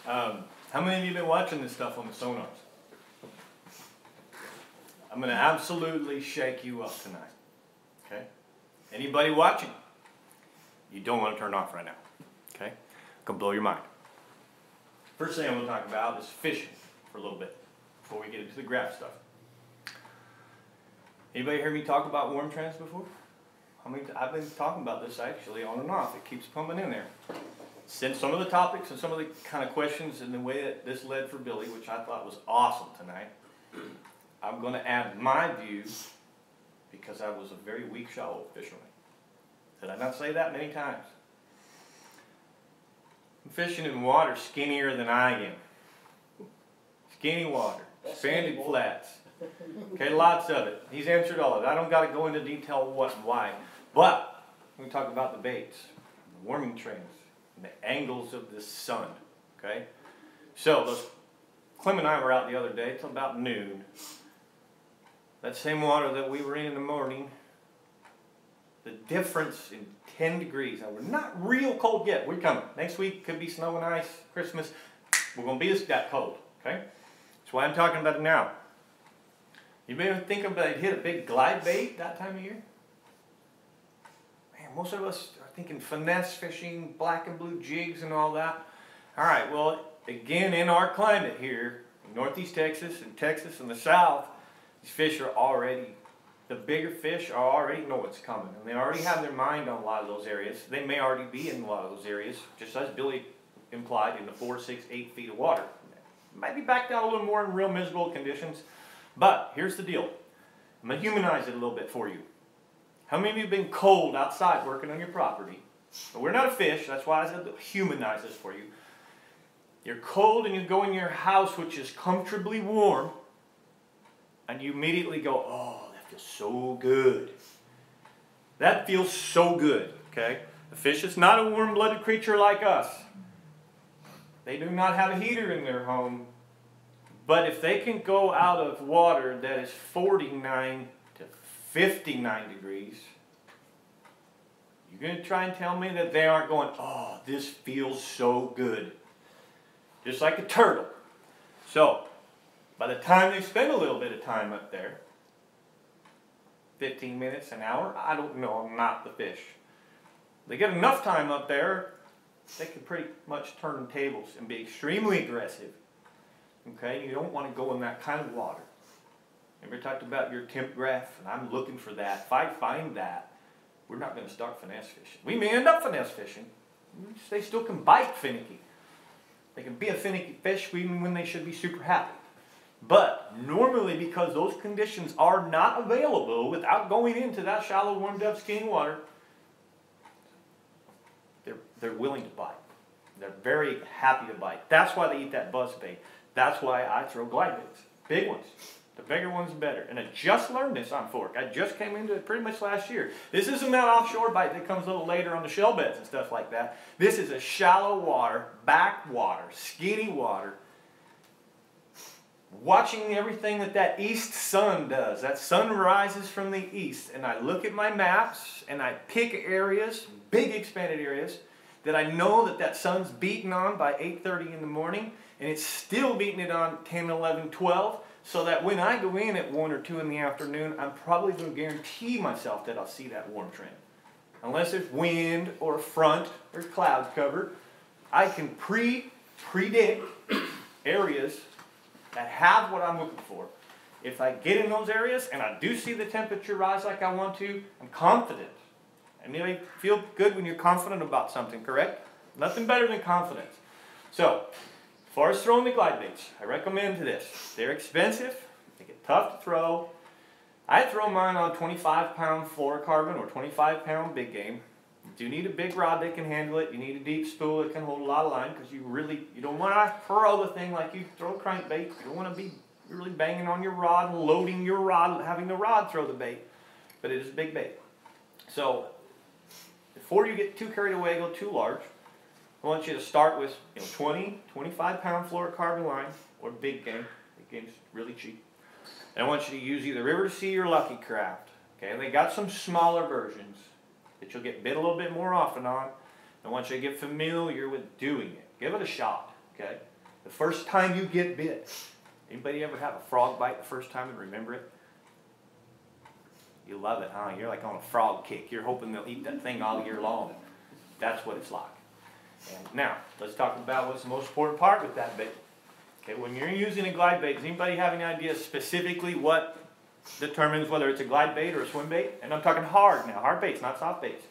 How many of you have been watching this stuff on the sonars? I'm going to absolutely shake you up tonight. Okay? Anybody watching? You don't want to turn off right now. Okay? I'm going to blow your mind. First thing I'm going to talk about is fishing for a little bit before we get into the graph stuff. Anybody heard me talk about worm trends before? I've been talking about this actually on and off. It keeps pumping in there. Since some of the topics and some of the kind of questions and the way that this led for Billy, which I thought was awesome tonight, I'm going to add my views because I was a very weak shallow fisherman. Did I not say that many times? I'm fishing in water skinnier than I am. Skinny water, expanded flats. Okay, lots of it. He's answered all of it. I don't got to go into detail what and why. But we talk about the baits, the warming trends, and the angles of the sun. Okay? So, Clem and I were out the other day till about noon. That same water that we were in the morning, the difference in 10 degrees. Now, we're not real cold yet. We're coming. Next week could be snow and ice, Christmas. We're going to be that cold. Okay? That's why I'm talking about it now. You may think about hit a big glide bait that time of year? Man, most of us are thinking finesse fishing, black and blue jigs and all that. All right, well, again, in our climate here, in northeast Texas and the south, these fish are already, the bigger fish already know what's coming. And they already have their mind on a lot of those areas. They may already be in a lot of those areas, just as Billy implied, in the 4, 6, 8 feet of water. Might be back down a little more in real miserable conditions. But here's the deal. I'm going to humanize it a little bit for you. How many of you have been cold outside working on your property? Well, we're not a fish. That's why I said to humanize this for you. You're cold and you go in your house, which is comfortably warm, and you immediately go, oh, that feels so good. That feels so good, okay? The fish is not a warm-blooded creature like us. They do not have a heater in their home. But if they can go out of water that is 49 to 59 degrees, you're going to try and tell me that they aren't going, oh, this feels so good. Just like a turtle. So, by the time they spend a little bit of time up there, 15 minutes, an hour, I don't know, I'm not the fish. They get enough time up there, they can pretty much turn tables and be extremely aggressive. Okay, you don't want to go in that kind of water. Remember I talked about your temp graph, and I'm looking for that. If I find that, we're not going to start finesse fishing. We may end up finesse fishing. They still can bite finicky. They can be a finicky fish even when they should be super happy. But normally, because those conditions are not available without going into that shallow, warmed up, skinny water, they're willing to bite. They're very happy to bite. That's why they eat that buzz bait. That's why I throw glide baits. Big ones. The bigger ones, the better. And I just learned this on Fork. I just came into it pretty much last year. This isn't that offshore bite that comes a little later on the shell beds and stuff like that. This is a shallow water, backwater, skinny water. Watching everything that east sun does. That sun rises from the east. And I look at my maps and I pick areas, big expanded areas, that I know that sun's beating on by 8:30 in the morning. And it's still beating it on 10, 11, 12. So that when I go in at 1 or 2 in the afternoon, I'm probably going to guarantee myself that I'll see that warm trend. Unless there's wind or front or clouds covered, I can predict areas that have what I'm looking for. If I get in those areas and I do see the temperature rise like I want to, I'm confident. And you feel good when you're confident about something, correct? Nothing better than confidence. So, As far as throwing the glide baits, I recommend this. They're expensive, they get tough to throw. I throw mine on 25-pound fluorocarbon or 25-pound big game. You do need a big rod that can handle it. You need a deep spool that can hold a lot of line, because you don't want to throw the thing like you throw a crankbait. You don't want to be really banging on your rod and loading your rod, having the rod throw the bait. But it is a big bait. So before you get too carried away, go too large, I want you to start with 20, 25-pound fluorocarbon line or big game. Big game's really cheap. And I want you to use either River Sea or Lucky Craft. Okay, they got some smaller versions that you'll get bit a little bit more often on. I want you to get familiar with doing it. Give it a shot. Okay, the first time you get bit. Anybody ever have a frog bite the first time and remember it? You love it, huh? You're like on a frog kick. You're hoping they'll eat that thing all year long. That's what it's like. And now, let's talk about what's the most important part with that bait. Okay, when you're using a glide bait, does anybody have any idea specifically what determines whether it's a glide bait or a swim bait? And I'm talking hard now, hard baits, not soft baits.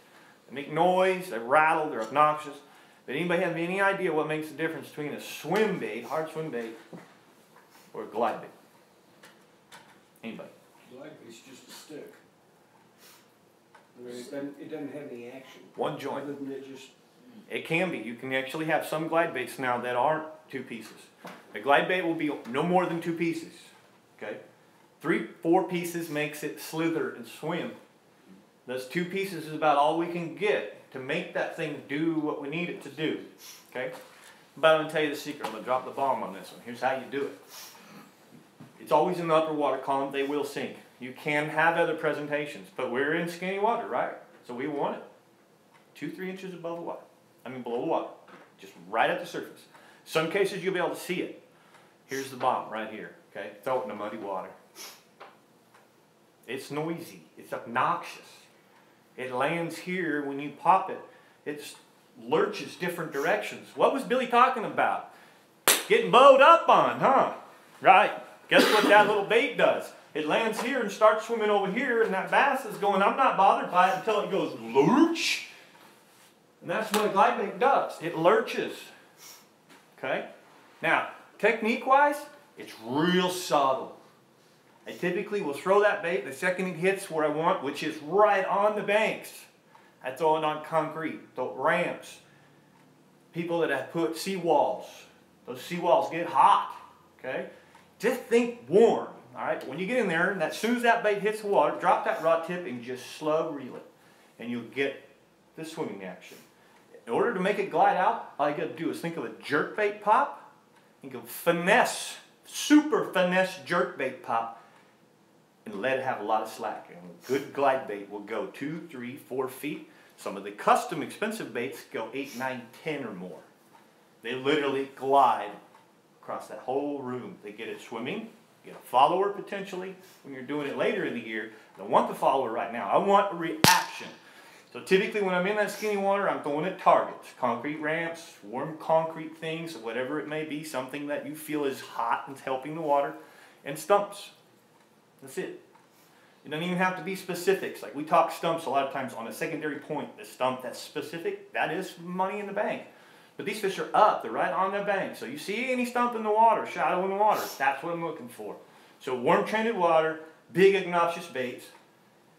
They make noise, they rattle, they're obnoxious. But anybody have any idea what makes the difference between a swim bait, hard swim bait, or a glide bait? Anybody? Glide bait's just a stick. I mean, it doesn't have any action. One joint. Other than it just... It can be. You can actually have some glide baits now that aren't 2 pieces. A glide bait will be no more than 2 pieces. Okay? 3, 4 pieces makes it slither and swim. Those 2 pieces is about all we can get to make that thing do what we need it to do. Okay? But I'm going to tell you the secret. I'm going to drop the bomb on this one. Here's how you do it. It's always in the upper water column. They will sink. You can have other presentations, but we're in skinny water, right? So we want it 2-3 inches above the water. Below the water. Just right at the surface. Some cases you'll be able to see it. Here's the bomb right here. Okay? Throw it in the muddy water. It's noisy. It's obnoxious. It lands here. When you pop it, it lurches different directions. What was Billy talking about? Getting bowed up on, huh? Right. Guess what that little bait does? It lands here and starts swimming over here, and that bass is going, I'm not bothered by it until it goes lurch. And that's what a glide bait does. It lurches. Okay? Now, technique-wise, it's real subtle. I typically will throw that bait the second it hits where I want, which is right on the banks. I throw it on concrete, throw ramps. People that have put seawalls, those seawalls get hot. Okay? Just think warm. All right? When you get in there, and as soon as that bait hits the water, drop that rod tip and just slug reel it. And you'll get the swimming action. In order to make it glide out, all you got to do is think of a jerkbait pop. Think of finesse, super finesse jerkbait pop, and let it have a lot of slack. And a good glide bait will go 2, 3, 4 feet. Some of the custom expensive baits go 8, 9, 10 or more. They literally glide across that whole room. They get it swimming, get a follower potentially. When you're doing it later in the year, I don't want the follower right now. I want a reaction. So typically when I'm in that skinny water, I'm going at targets. Concrete ramps, warm concrete things, whatever it may be, something that you feel is hot and helping the water, and stumps. That's it. It doesn't even have to be specifics. Like we talk stumps a lot of times on a secondary point. The stump that's specific, that is money in the bank. But these fish are up, they're right on the bank. So you see any stump in the water, shadow in the water, that's what I'm looking for. So warm treated water, big obnoxious baits.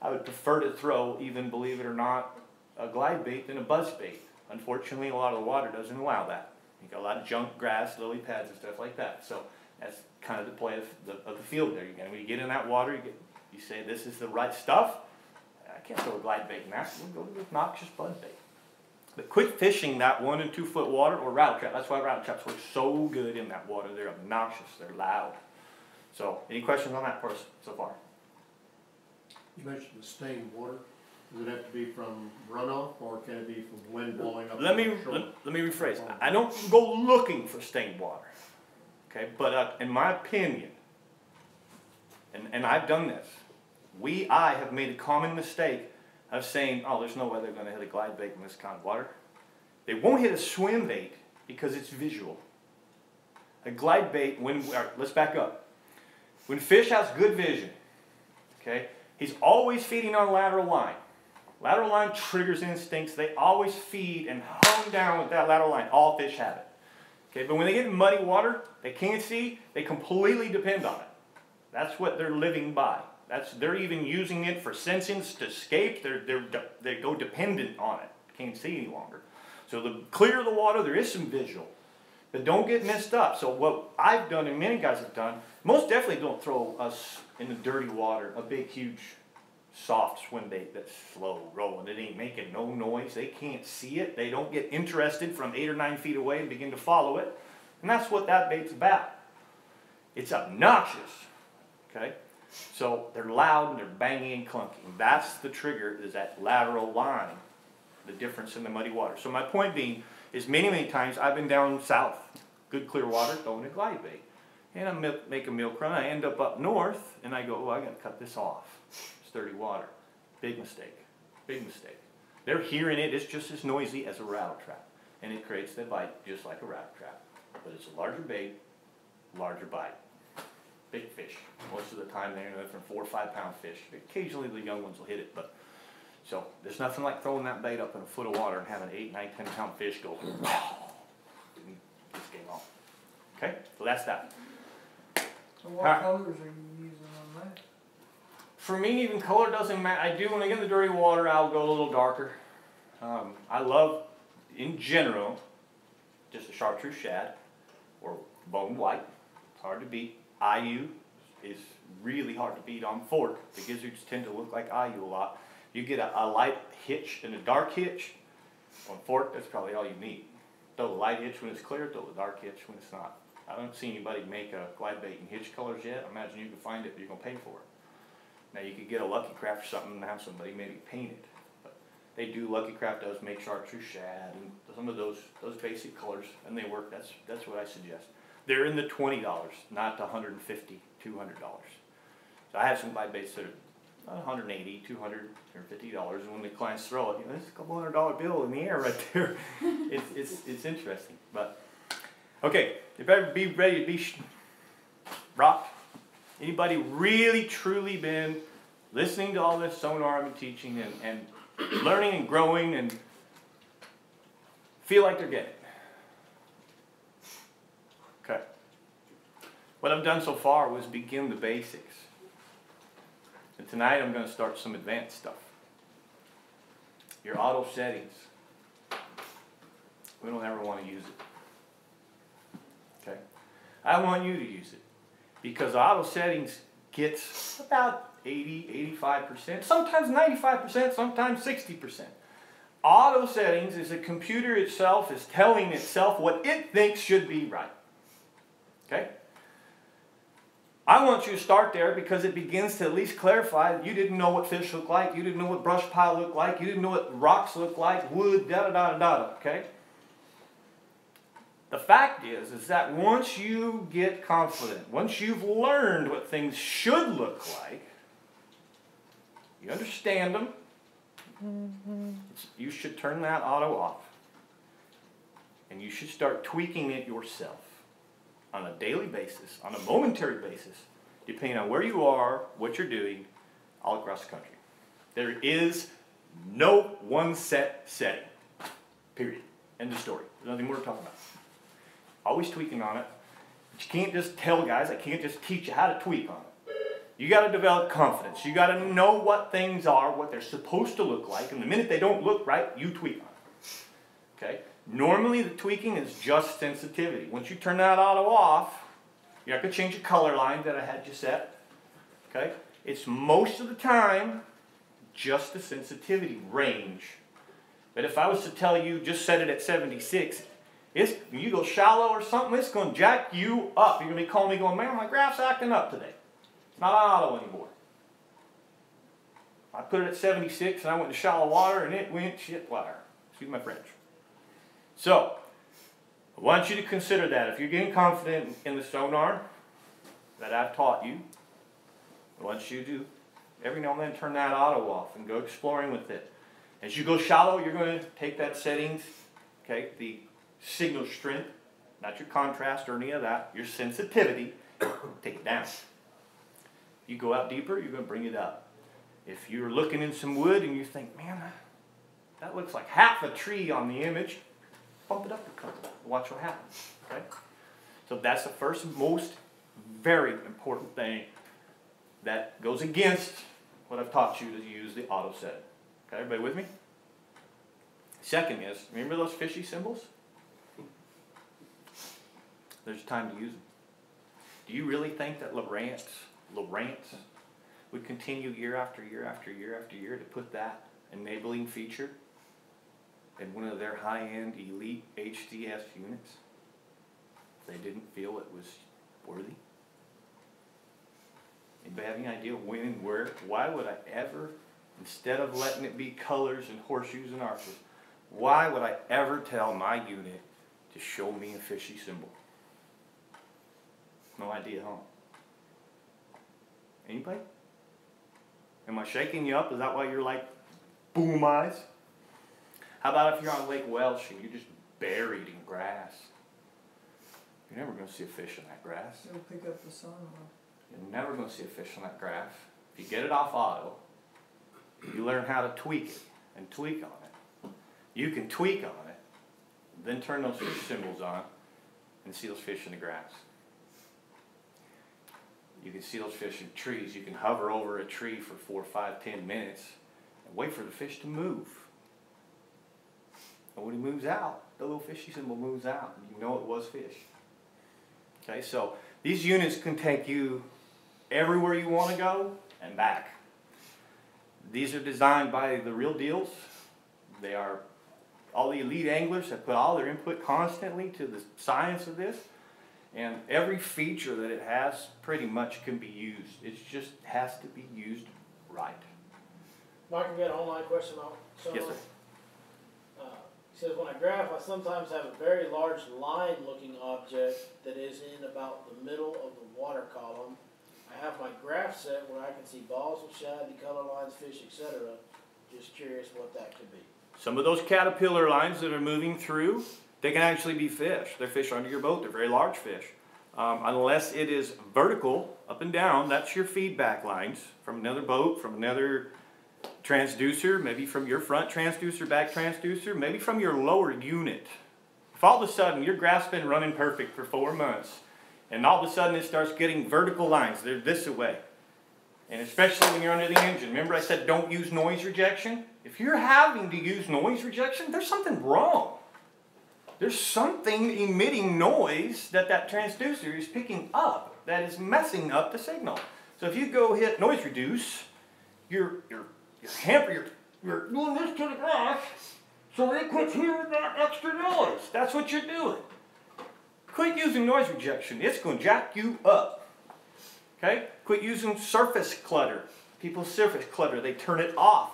I would prefer to throw, even believe it or not, a glide bait than a buzz bait. Unfortunately, a lot of the water doesn't allow that. You got a lot of junk grass, lily pads, and stuff like that. So that's kind of the play of the field there. When you get in that water, you say this is the right stuff. I can't throw a glide bait in that. We'll go with obnoxious buzz bait. But quit fishing that 1 and 2 foot water or rattle trap. That's why rattle traps work so good in that water. They're obnoxious. They're loud. So any questions on that for us so far? You mentioned the stained water. Does it have to be from runoff, or can it be from wind blowing up? Let me rephrase. I don't go looking for stained water. Okay, but in my opinion, and I've done this, I have made a common mistake of saying, oh, there's no way they're going to hit a glide bait in this kind of water. They won't hit a swim bait because it's visual. A glide bait, let's back up. When fish has good vision, okay, he's always feeding on lateral line. Lateral line triggers instincts. They always feed and hone down with that lateral line. All fish have it. Okay, but when they get in muddy water, they can't see, they completely depend on it. That's what they're living by. They're even using it for sentience to escape. They go dependent on it. Can't see any longer. So the clearer the water, there is some visual. But don't get messed up. So what I've done and many guys have done, most definitely don't throw us in the dirty water, a big, huge, soft swim bait that's slow rolling. It ain't making no noise. They can't see it. They don't get interested from 8 or 9 feet away and begin to follow it. And that's what that bait's about. It's obnoxious. Okay? So they're loud and they're banging and clunking. That's the trigger, is that lateral line, the difference in the muddy water. So my point being is many times I've been down south, good clear water, throwing a glide bait. And I make a milk run. I end up north and I go, oh, I got to cut this off. It's dirty water. Big mistake. Big mistake. They're hearing it. It's just as noisy as a rattle trap. And it creates the bite just like a rattle trap. But it's a larger bait, larger bite. Big fish. Most of the time they're anywhere from 4 or 5 pound fish. Occasionally the young ones will hit it, but so there's nothing like throwing that bait up in a foot of water and having an 8, 9, 10 pound fish go and just game on. Okay, so that's that. So what colors are you using on that? For me, even color doesn't matter. I do when I get in the dirty water, I'll go a little darker. I love, in general, just a chartreuse shad or bone white. It's hard to beat. IU is really hard to beat on fork. The gizzards tend to look like IU a lot. You get a light hitch and a dark hitch. On fork, that's probably all you need. Throw the light hitch when it's clear, throw the dark hitch when it's not. I don't see anybody make a glide bait in hitch colors yet. I imagine you can find it, but you're going to pay for it. Now you could get a Lucky Craft or something and have somebody maybe paint it. But they do, Lucky Craft does make chartreuse shad and some of those basic colors, and they work. That's what I suggest. They're in the $20, not the $150, $200. So I have some glide baits that are $180, $200, $150, and when the clients throw it, you know, it's a $200 bill in the air right there. It's interesting, but okay, you better be ready to be rocked. Anybody really truly been listening to all this sonar I've been teaching and learning and growing and feel like they're getting it? Okay. What I've done so far was begin the basics. And tonight I'm going to start some advanced stuff. Your auto settings. We don't ever want to use it. Okay? I want you to use it. Because auto settings gets about 80, 85%, sometimes 95%, sometimes 60%. Auto settings is the computer itself is telling itself what it thinks should be right. Okay? I want you to start there because it begins to at least clarify that you didn't know what fish looked like, you didn't know what brush pile looked like, you didn't know what rocks looked like, wood, da-da-da-da-da, okay? The fact is that once you get confident, once you've learned what things should look like, you understand them, you should turn that auto off. And you should start tweaking it yourself on a daily basis, on a momentary basis, depending on where you are, what you're doing, all across the country. There is no one set setting. Period. End of story. There's nothing more to talk about. Always tweaking on it. But you can't just tell guys, I can't just teach you how to tweak on it. You got to develop confidence. You got to know what things are, what they're supposed to look like, and the minute they don't look right, you tweak on it. Okay? Normally the tweaking is just sensitivity. Once you turn that auto off, you're not going to change the color line that I had you set. Okay? It's most of the time just the sensitivity range. But if I was to tell you just set it at 76, you go shallow or something, it's going to jack you up. You're going to be calling me going, man, my graph's acting up today. It's not auto anymore. I put it at 76 and I went to shallow water and it went shit water. Excuse my French. So, I want you to consider that. If you're getting confident in the sonar that I've taught you, I want you to every now and then turn that auto off and go exploring with it. As you go shallow, you're going to take that settings, okay, the signal strength, not your contrast or any of that, your sensitivity, take it down. If you go out deeper, you're going to bring it up. If you're looking in some wood and you think, man, that looks like half a tree on the image, bump it up a couple, watch what happens, okay? So that's the first most very important thing that goes against what I've taught you to use the auto set. Okay, everybody with me? Second is, remember those fishy symbols? There's time to use them. Do you really think that Lowrance would continue year after year after year after year to put that enabling feature in one of their high-end elite HDS units if they didn't feel it was worthy? Anybody have any idea when and where? Why would I ever, instead of letting it be colors and horseshoes and arches, why would I ever tell my unit to show me a fishy symbol? No idea, huh? Anybody? Am I shaking you up? Is that why you're like boom eyes? How about if you're on Lake Welsh and you're just buried in grass? You're never going to see a fish in that grass. It'll pick up the sunlight. You're never going to see a fish in that grass. If you get it off auto, you learn how to tweak it and tweak on it. You can tweak on it, then turn those fish symbols on and see those fish in the grass. You can see those fish in trees. You can hover over a tree for 4, 5, 10 minutes and wait for the fish to move. And when he moves out, the little fishy symbol moves out, and you know it was fish. Okay, so these units can take you everywhere you want to go and back. These are designed by the real deals. They are, all the elite anglers have put all their input constantly to the science of this. And every feature that it has pretty much can be used. It just has to be used right. Mike, I got an online question on sonar. Yes, sir. He says, when I graph, I sometimes have a very large line-looking object that is in about the middle of the water column. I have my graph set where I can see balls of shad, the color lines, fish, etc. Just curious what that could be. Some of those caterpillar lines that are moving through, they can actually be fish. They're fish under your boat. They're very large fish. Unless it is vertical, up and down, that's your feedback lines from another boat, from another transducer, maybe from your front transducer, back transducer, maybe from your lower unit. If all of a sudden your graph's been running perfect for 4 months, and all of a sudden it starts getting vertical lines, they're this away. And especially when you're under the engine. Remember I said don't use noise rejection? If you're having to use noise rejection, there's something wrong. There's something emitting noise that transducer is picking up that is messing up the signal. So if you go hit noise reduce, you're doing this to the grass so it quits hearing that extra noise. That's what you're doing. Quit using noise rejection. It's going to jack you up. Okay? Quit using surface clutter. People surface clutter. They turn it off.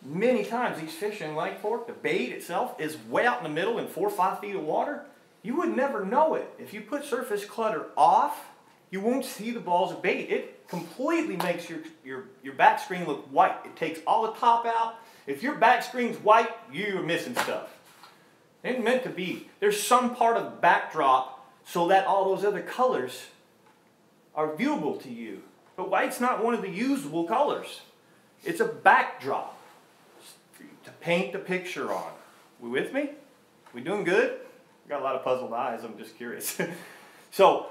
Many times these fish in Lake Fork, the bait itself is way out in the middle in 4 or 5 feet of water. You would never know it. If you put surface clutter off, you won't see the balls of bait. It completely makes your back screen look white. It takes all the top out. If your back screen's white, you're missing stuff. It ain't meant to be. There's some part of the backdrop so that all those other colors are viewable to you. But white's not one of the usable colors. It's a backdrop to paint the picture on. We with me? We doing good? Got a lot of puzzled eyes. I'm just curious. So,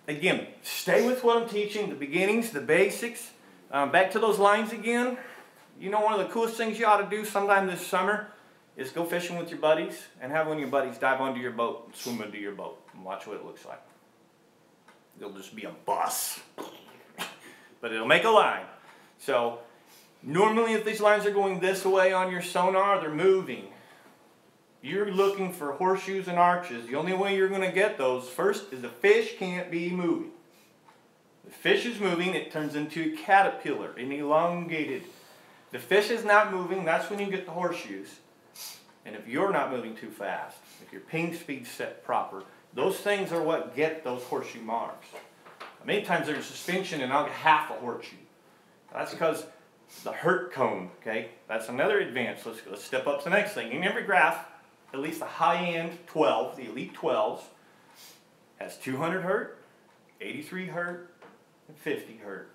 again, stay with what I'm teaching, the beginnings, the basics. Back to those lines again. You know, one of the coolest things you ought to do sometime this summer is go fishing with your buddies and have one of your buddies dive onto your boat and swim into your boat and watch what it looks like. It'll just be a bus. But it'll make a line. So, normally if these lines are going this way on your sonar, they're moving. You're looking for horseshoes and arches. The only way you're going to get those first is the fish can't be moving. The fish is moving, it turns into a caterpillar, an elongated. The fish is not moving, that's when you get the horseshoes. And if you're not moving too fast, if your ping speed's set proper, those things are what get those horseshoe marks. Many times there's suspension and I'll get half a horseshoe. That's because the hurt cone, okay? That's another advance. Let's step up to the next thing. In every graph, at least the high-end 12, the elite 12s, has 200 hurt, 83 hurt, and 50 hurt.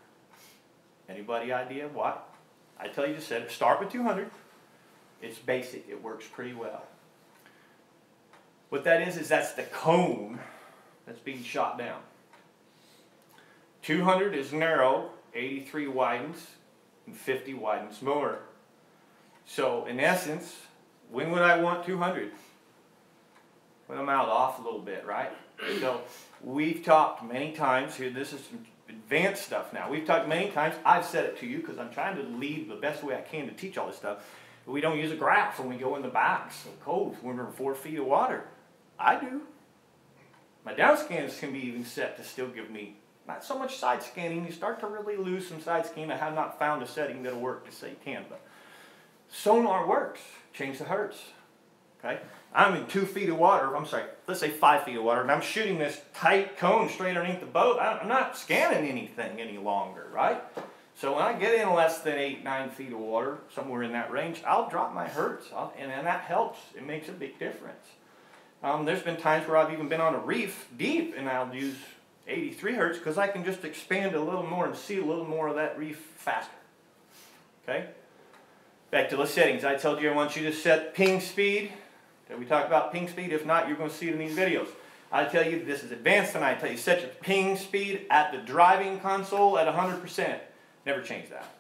Anybody idea why? I tell you just said, start with 200. It's basic. It works pretty well. What that is that's the cone that's being shot down. 200 is narrow, 83 widens, and 50 widens more. So in essence, when would I want 200? When I'm out off a little bit, right? So we've talked many times here, this is some advanced stuff now. We've talked many times, I've said it to you because I'm trying to lead the best way I can to teach all this stuff. We don't use a graph when we go in the backs of coves when we're in 4 feet of water. I do. My down scans can be even set to still give me not so much side scanning. You start to really lose some side scanning. I have not found a setting that'll work to say 10, but sonar works. Change the hertz. Okay? I'm in 2 feet of water, I'm sorry, let's say 5 feet of water, and I'm shooting this tight cone straight underneath the boat. I'm not scanning anything any longer, right? So when I get in less than 8, 9 feet of water, somewhere in that range, I'll drop my hertz, and that helps. It makes a big difference. There's been times where I've even been on a reef deep, and I'll use 83 hertz because I can just expand a little more and see a little more of that reef faster. Okay? Back to the settings. I told you I want you to set ping speed. Did we talk about ping speed? If not, you're going to see it in these videos. I tell you this is advanced, and I tell you set your ping speed at the driving console at 100%. Never change that.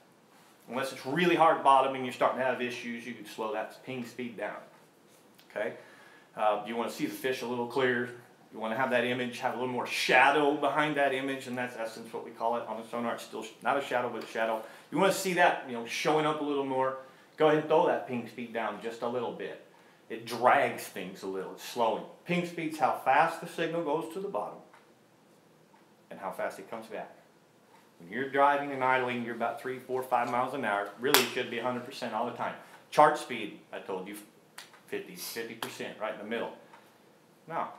Unless it's really hard bottom and you're starting to have issues, you can slow that ping speed down. Okay? You want to see the fish a little clearer. You want to have that image have a little more shadow behind that image, and that's essence what we call it on the sonar. It's still not a shadow, but a shadow. You want to see that, showing up a little more. Go ahead and throw that ping speed down just a little bit. It drags things a little. It's slowing. Ping speed's how fast the signal goes to the bottom and how fast it comes back. When you're driving and idling, you're about 3, 4, 5 miles an hour. Really should be 100% all the time. Chart speed, I told you, 50%, right in the middle. Now,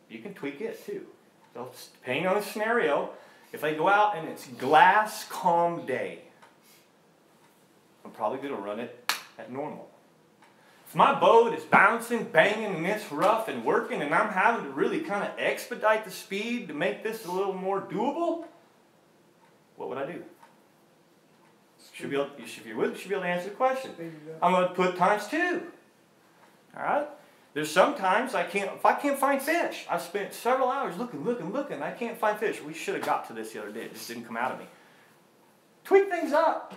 you can tweak it too. So depending on the scenario, if I go out and it's glass calm day, I'm probably going to run it at normal. If my boat is bouncing, banging, and it's rough and working, and I'm having to really kind of expedite the speed to make this a little more doable, what would I do? You should be able to answer the question. I'm going to put ×2. All right? There's sometimes if I can't find fish. I've spent several hours looking, I can't find fish. We should have got to this the other day. It just didn't come out of me. Tweak things up.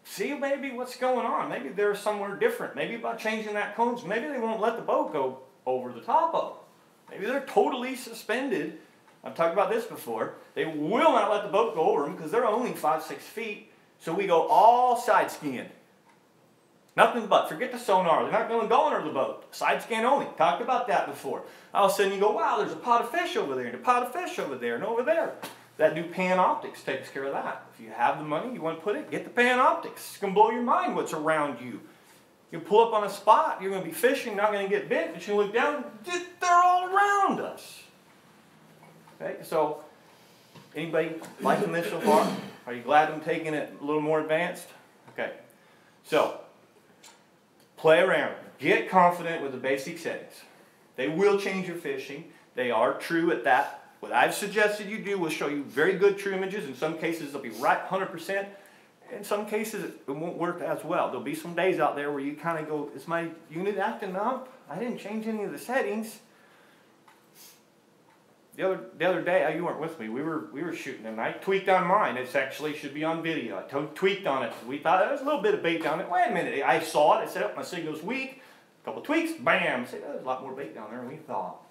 See maybe what's going on. Maybe they're somewhere different. Maybe by changing that cones, maybe they won't let the boat go over the top of. Maybe they're totally suspended. I've talked about this before. They will not let the boat go over them because they're only 5, 6 feet. So we go all side skiing. Nothing but, forget the sonar. They're not going to go under the boat. Side scan only. Talked about that before. All of a sudden you go, wow, there's a pot of fish over there, and a pot of fish over there, and over there. That new Panoptix takes care of that. If you have the money, you want to put it, get the Panoptix. It's going to blow your mind what's around you. You pull up on a spot, you're going to be fishing, not going to get bit, but you look down, they're all around us. Okay, so anybody liking this so far? Are you glad I'm taking it a little more advanced? Okay, so play around. Get confident with the basic settings. They will change your fishing. They are true at that. What I've suggested you do will show you very good true images. In some cases, they'll be right 100%. In some cases, it won't work as well. There'll be some days out there where you kind of go, is my unit acting up? I didn't change any of the settings. The other day, you weren't with me. We were shooting, and I tweaked on mine. It actually should be on video. I tweaked on it. We thought there was a little bit of bait down there. Wait a minute. I saw it. I said, oh, my signal's weak. A couple of tweaks. Bam. I said, oh, there's a lot more bait down there than we thought.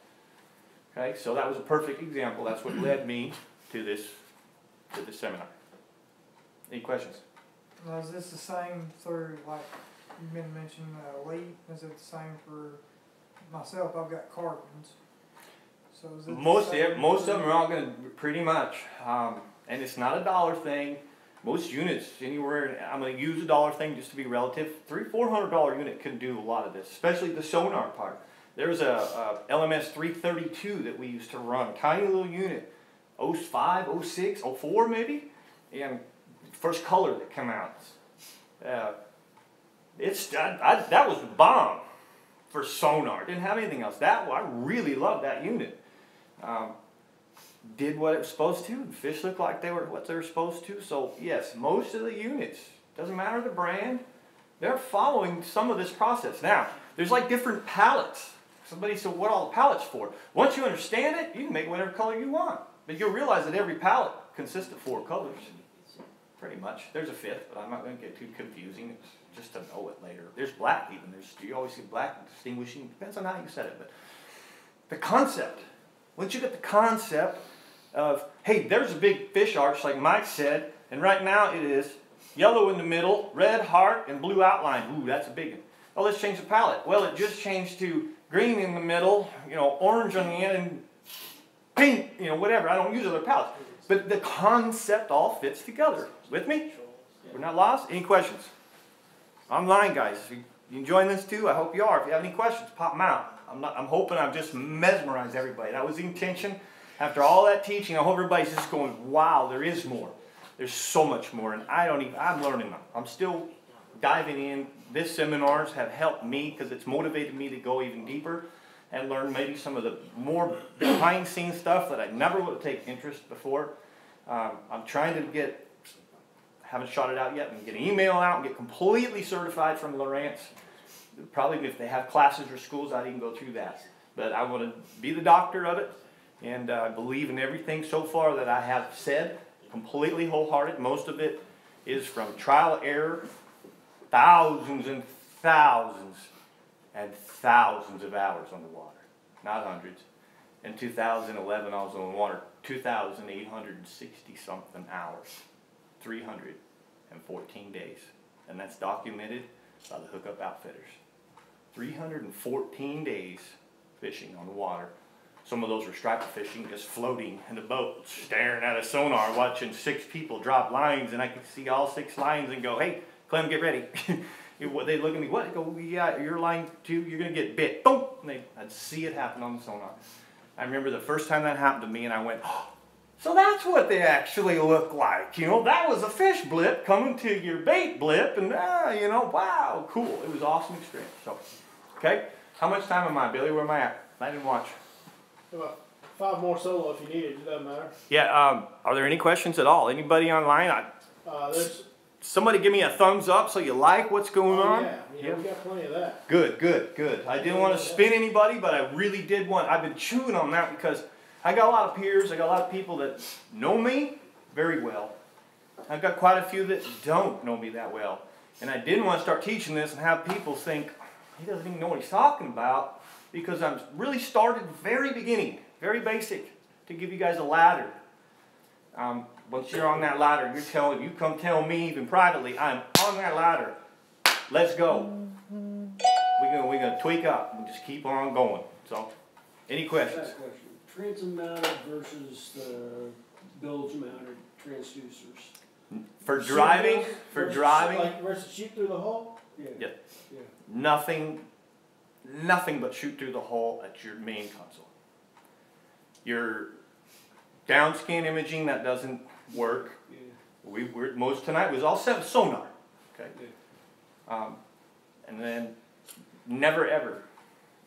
Okay, so that was a perfect example. That's what led me to this seminar. Any questions? Now, is this the same through, like, you've been mentioning Elite? Is it the same for myself? I've got Carbons. So is it most of them are all going to pretty much, and it's not a dollar thing. Most units anywhere, I'm going to use a dollar thing just to be relative. $300-400 unit can do a lot of this, especially the sonar part. There's a LMS 332 that we used to run, tiny little unit, 05, 06, 04 maybe, and first color that came out. That was the bomb for sonar. Didn't have anything else. I really loved that unit. Did what it was supposed to. The fish looked like they were what they were supposed to. So yes, most of the units, doesn't matter the brand, they're following some of this process. Now, there's like different palettes. Somebody said, what are all the pallets for? Once you understand it, you can make whatever color you want. But you'll realize that every pallet consists of 4 colors. Pretty much. There's a 5th, but I'm not going to get too confusing. It's just to know it later. There's black even. You always see black distinguishing. Depends on how you said it. But the concept. Once you get the concept of, hey, there's a big fish arch like Mike said, and right now it is yellow in the middle, red heart, and blue outline. Ooh, that's a big one. Oh, let's change the palette. Well, it just changed to green in the middle, orange on the end, and pink, whatever. I don't use other palettes. But the concept all fits together. With me? We're not lost? Any questions? Online, guys. You enjoying this too? I hope you are. If you have any questions, pop them out. I'm hoping I've just mesmerized everybody. That was the intention. After all that teaching, I hope everybody's just going, wow, there is more. There's so much more. And I'm learning them. I'm still diving in. These seminars have helped me because it's motivated me to go even deeper and learn maybe some of the more behind-the-scenes stuff that I never would have taken interest before. I'm trying to haven't shot it out yet, and get an email out and get completely certified from Lowrance. Probably if they have classes or schools, I'd even go through that. But I want to be the doctor of it, and I believe in everything so far that I have said, completely wholehearted. Most of it is from trial error, thousands and thousands and thousands of hours on the water, not hundreds. In 2011, I was on the water 2,860 something hours, 314 days, and that's documented by the Hookup Outfitters. 314 days fishing on the water. Some of those were striper fishing, just floating in the boat, staring at a sonar, watching 6 people drop lines, and I could see all 6 lines and go, hey, Clem, get ready. They look at me, what? I go, yeah, your line 2, you're going to get bit. Boom! And I'd see it happen on the sonar. I remember the first time that happened to me, and I went, oh, so that's what they actually look like. That was a fish blip coming to your bait blip, and wow, cool. It was an awesome experience. So, okay, how much time am I, Billy? Where am I at? I didn't watch. About 5 more solo if you need it. It doesn't matter. Yeah. Are there any questions at all? Anybody online? Somebody give me a thumbs up so you like what's going on. Yeah, we got plenty of that. Good. I didn't want to spin anybody, but I really did want. I've been chewing on that because I got a lot of peers. I got a lot of people that know me very well. I've got quite a few that don't know me that well, and I didn't want to start teaching this and have people think he doesn't even know what he's talking about, because I'm really started very beginning, very basic, to give you guys a ladder. Once you're on that ladder, you come tell me even privately, I'm on that ladder. Let's go. We're gonna tweak up and just keep on going. So, any questions? Transom mounted versus the bilge mounted transducers. For driving, Like versus shoot through the hole? Yeah. Nothing but shoot through the hole at your main console. Your downscan imaging, that doesn't work. Yeah. Most tonight was all set with sonar. Okay. Yeah. And then never ever,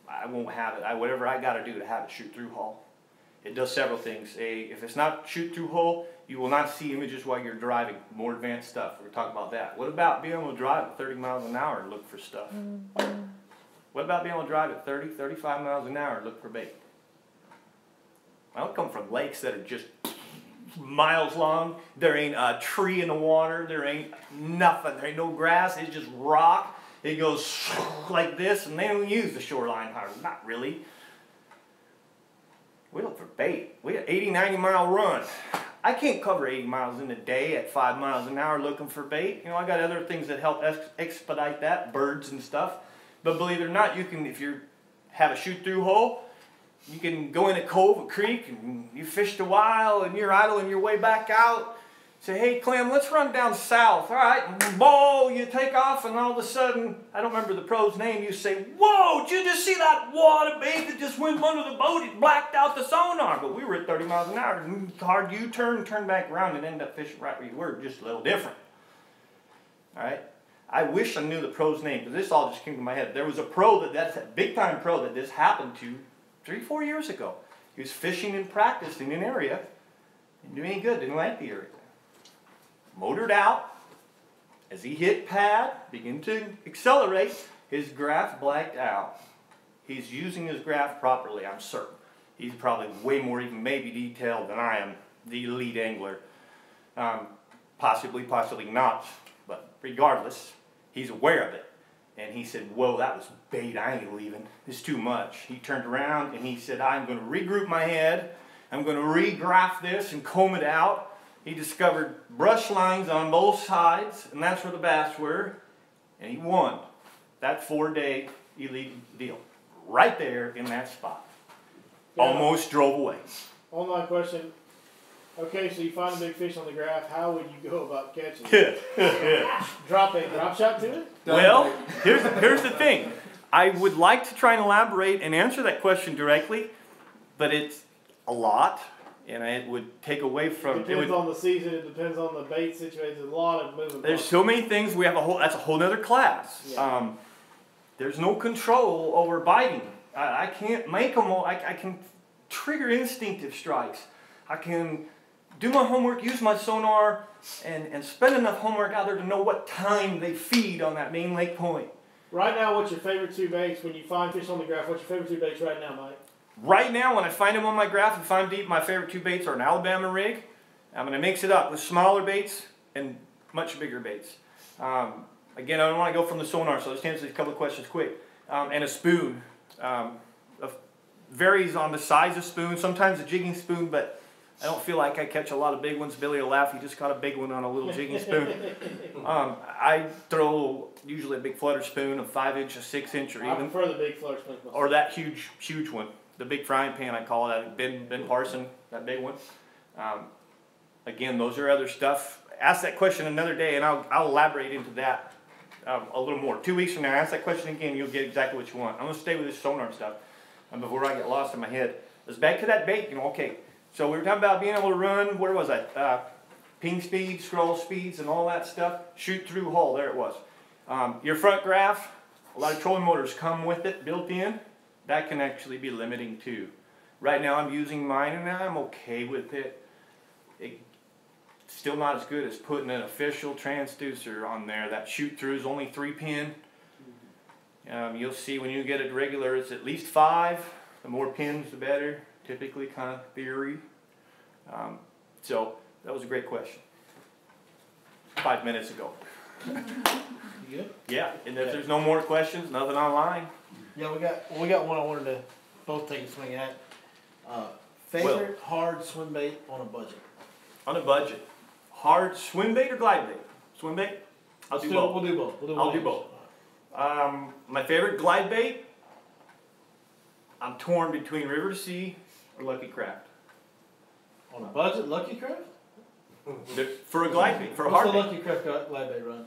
I won't have it. Whatever I got to do to have it shoot through hull. It does several things. If it's not shoot through hull, you will not see images while you're driving. More advanced stuff. We're talking about that. What about being able to drive at 30 miles an hour and look for stuff? What about being able to drive at 30, 35 miles an hour and look for bait? I don't come from lakes that are just miles long. There ain't a tree in the water. There ain't nothing. There ain't no grass. It's just rock. It goes like this, and they don't use the shoreline hardly. Not really. We look for bait. We got 80, 90 mile run. I can't cover 80 miles in a day at 5 miles an hour looking for bait. I got other things that help expedite that, birds and stuff. But believe it or not, you can, if you have a shoot-through hole, you can go in a cove, a creek, and you fished a while, and you're idling your way back out. Say, hey, Clem, let's run down south. All right, whoa, you take off, and all of a sudden, I don't remember the pro's name, you say, whoa, did you just see that water bait that just went under the boat? It blacked out the sonar. But we were at 30 miles an hour. Hard U-turn, turn back around, and end up fishing right where you were, just a little different. All right? I wish I knew the pro's name, because this all just came to my head. There was a pro that's a big-time pro that this happened to 3-4 years ago. He was fishing and practicing in an area, didn't do any good, didn't like the area. Motored out. As he hit pad, began to accelerate, his graph blacked out. He's using his graph properly, I'm certain. He's probably way more even maybe detailed than I am, the elite angler. Possibly not, but regardless, he's aware of it. And he said, whoa, that was bait, I ain't leaving, it's too much. He turned around and he said, I'm gonna regroup my head, I'm gonna re-graph this and comb it out. He discovered brush lines on both sides, and that's where the bass were, and he won that 4-day elite deal. Right there in that spot. Yeah. Almost drove away. Online question. Okay, so you find a big fish on the graph. How would you go about catching it? Drop a drop shot to it? Well, here's the thing. I would like to try and elaborate and answer that question directly, but it's a lot, and it would take away from. It depends on the season. It depends on the bait situation. There's a lot of moving There's parts. so many things. We have that's a whole nother class. Yeah. There's no control over biting. I can't make them all. I can trigger instinctive strikes. I can do my homework, use my sonar, and spend enough homework out there to know what time they feed on that main lake point. Right now, what's your favorite two baits when you find fish on the graph? What's your favorite two baits right now, Mike? Right now, when I find them on my graph, if I'm deep, my favorite two baits are an Alabama rig. I'm going to mix it up with smaller baits and much bigger baits. Again, I don't want to go from the sonar, so let's answer these couple of questions quick. And a spoon. Varies on the size of spoon, sometimes a jigging spoon, but I don't feel like I catch a lot of big ones. Billy will laugh, he just caught a big one on a little jigging spoon. I throw usually a big flutter spoon, a 5-inch, a 6-inch, or I even, prefer the big flutter spoon. or that huge one, the big frying pan I call it, Ben Parson, that big one. Again, those are other stuff. Ask that question another day, and I'll elaborate into that a little more. 2 weeks from now, ask that question again, you'll get exactly what you want. I'm gonna stay with this sonar stuff before I get lost in my head. Let's back to that bait. Okay. So we were talking about being able to run, where was that? Ping speeds, scroll speeds, and all that stuff. Shoot through hull, there it was. Your front graph, a lot of trolling motors come with it, built in. That can actually be limiting too. Right now I'm using mine and I'm okay with it. It's still not as good as putting an official transducer on there. That shoot through is only 3-pin. You'll see when you get it regular, it's at least 5. The more pins, the better. Typically, kind of theory. So that was a great question. 5 minutes ago. You good? Yeah, and if there's no more questions, nothing online. Yeah, we got one I wanted to both take a swing at. Favorite hard swim bait on a budget? On a budget, hard swim bait or glide bait? Swim bait? I'll do both. We'll do both. I'll do both. My favorite glide bait, I'm torn between River to Sea or Lucky Craft. On a budget, Lucky Craft? For a glide bait, for a What's hard the bait. Lucky Craft glide bait run?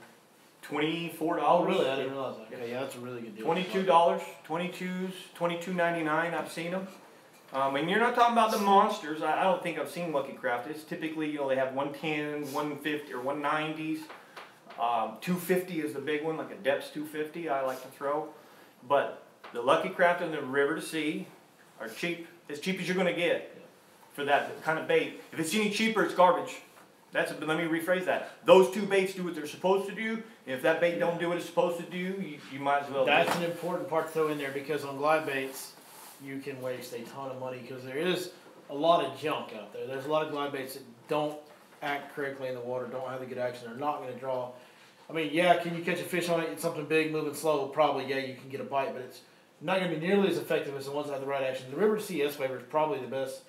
$24. Oh, really? I didn't realize that. Okay, yeah, that's a really good deal. $22, $22.99. I've seen them. And you're not talking about the monsters. I don't think I've seen Lucky Craft. It's typically, they have 110, 150, or 190s. 250 is the big one, like a Depths 250 I like to throw. But the Lucky Craft and the River to Sea are cheap as you're going to get for that kind of bait. If it's any cheaper, it's garbage. Let me rephrase that. Those two baits do what they're supposed to do. And if that bait don't do what it's supposed to do, you might as well. That's an important part to throw in there because on glide baits, you can waste a ton of money because there is a lot of junk out there. There's a lot of glide baits that don't act correctly in the water, don't have the good action, they're not going to draw. I mean, yeah, can you catch a fish on it? It's something big, moving slow. Probably, yeah, you can get a bite, but it's not going to be nearly as effective as the ones that have the right action. The River to Sea S-Waver is probably the best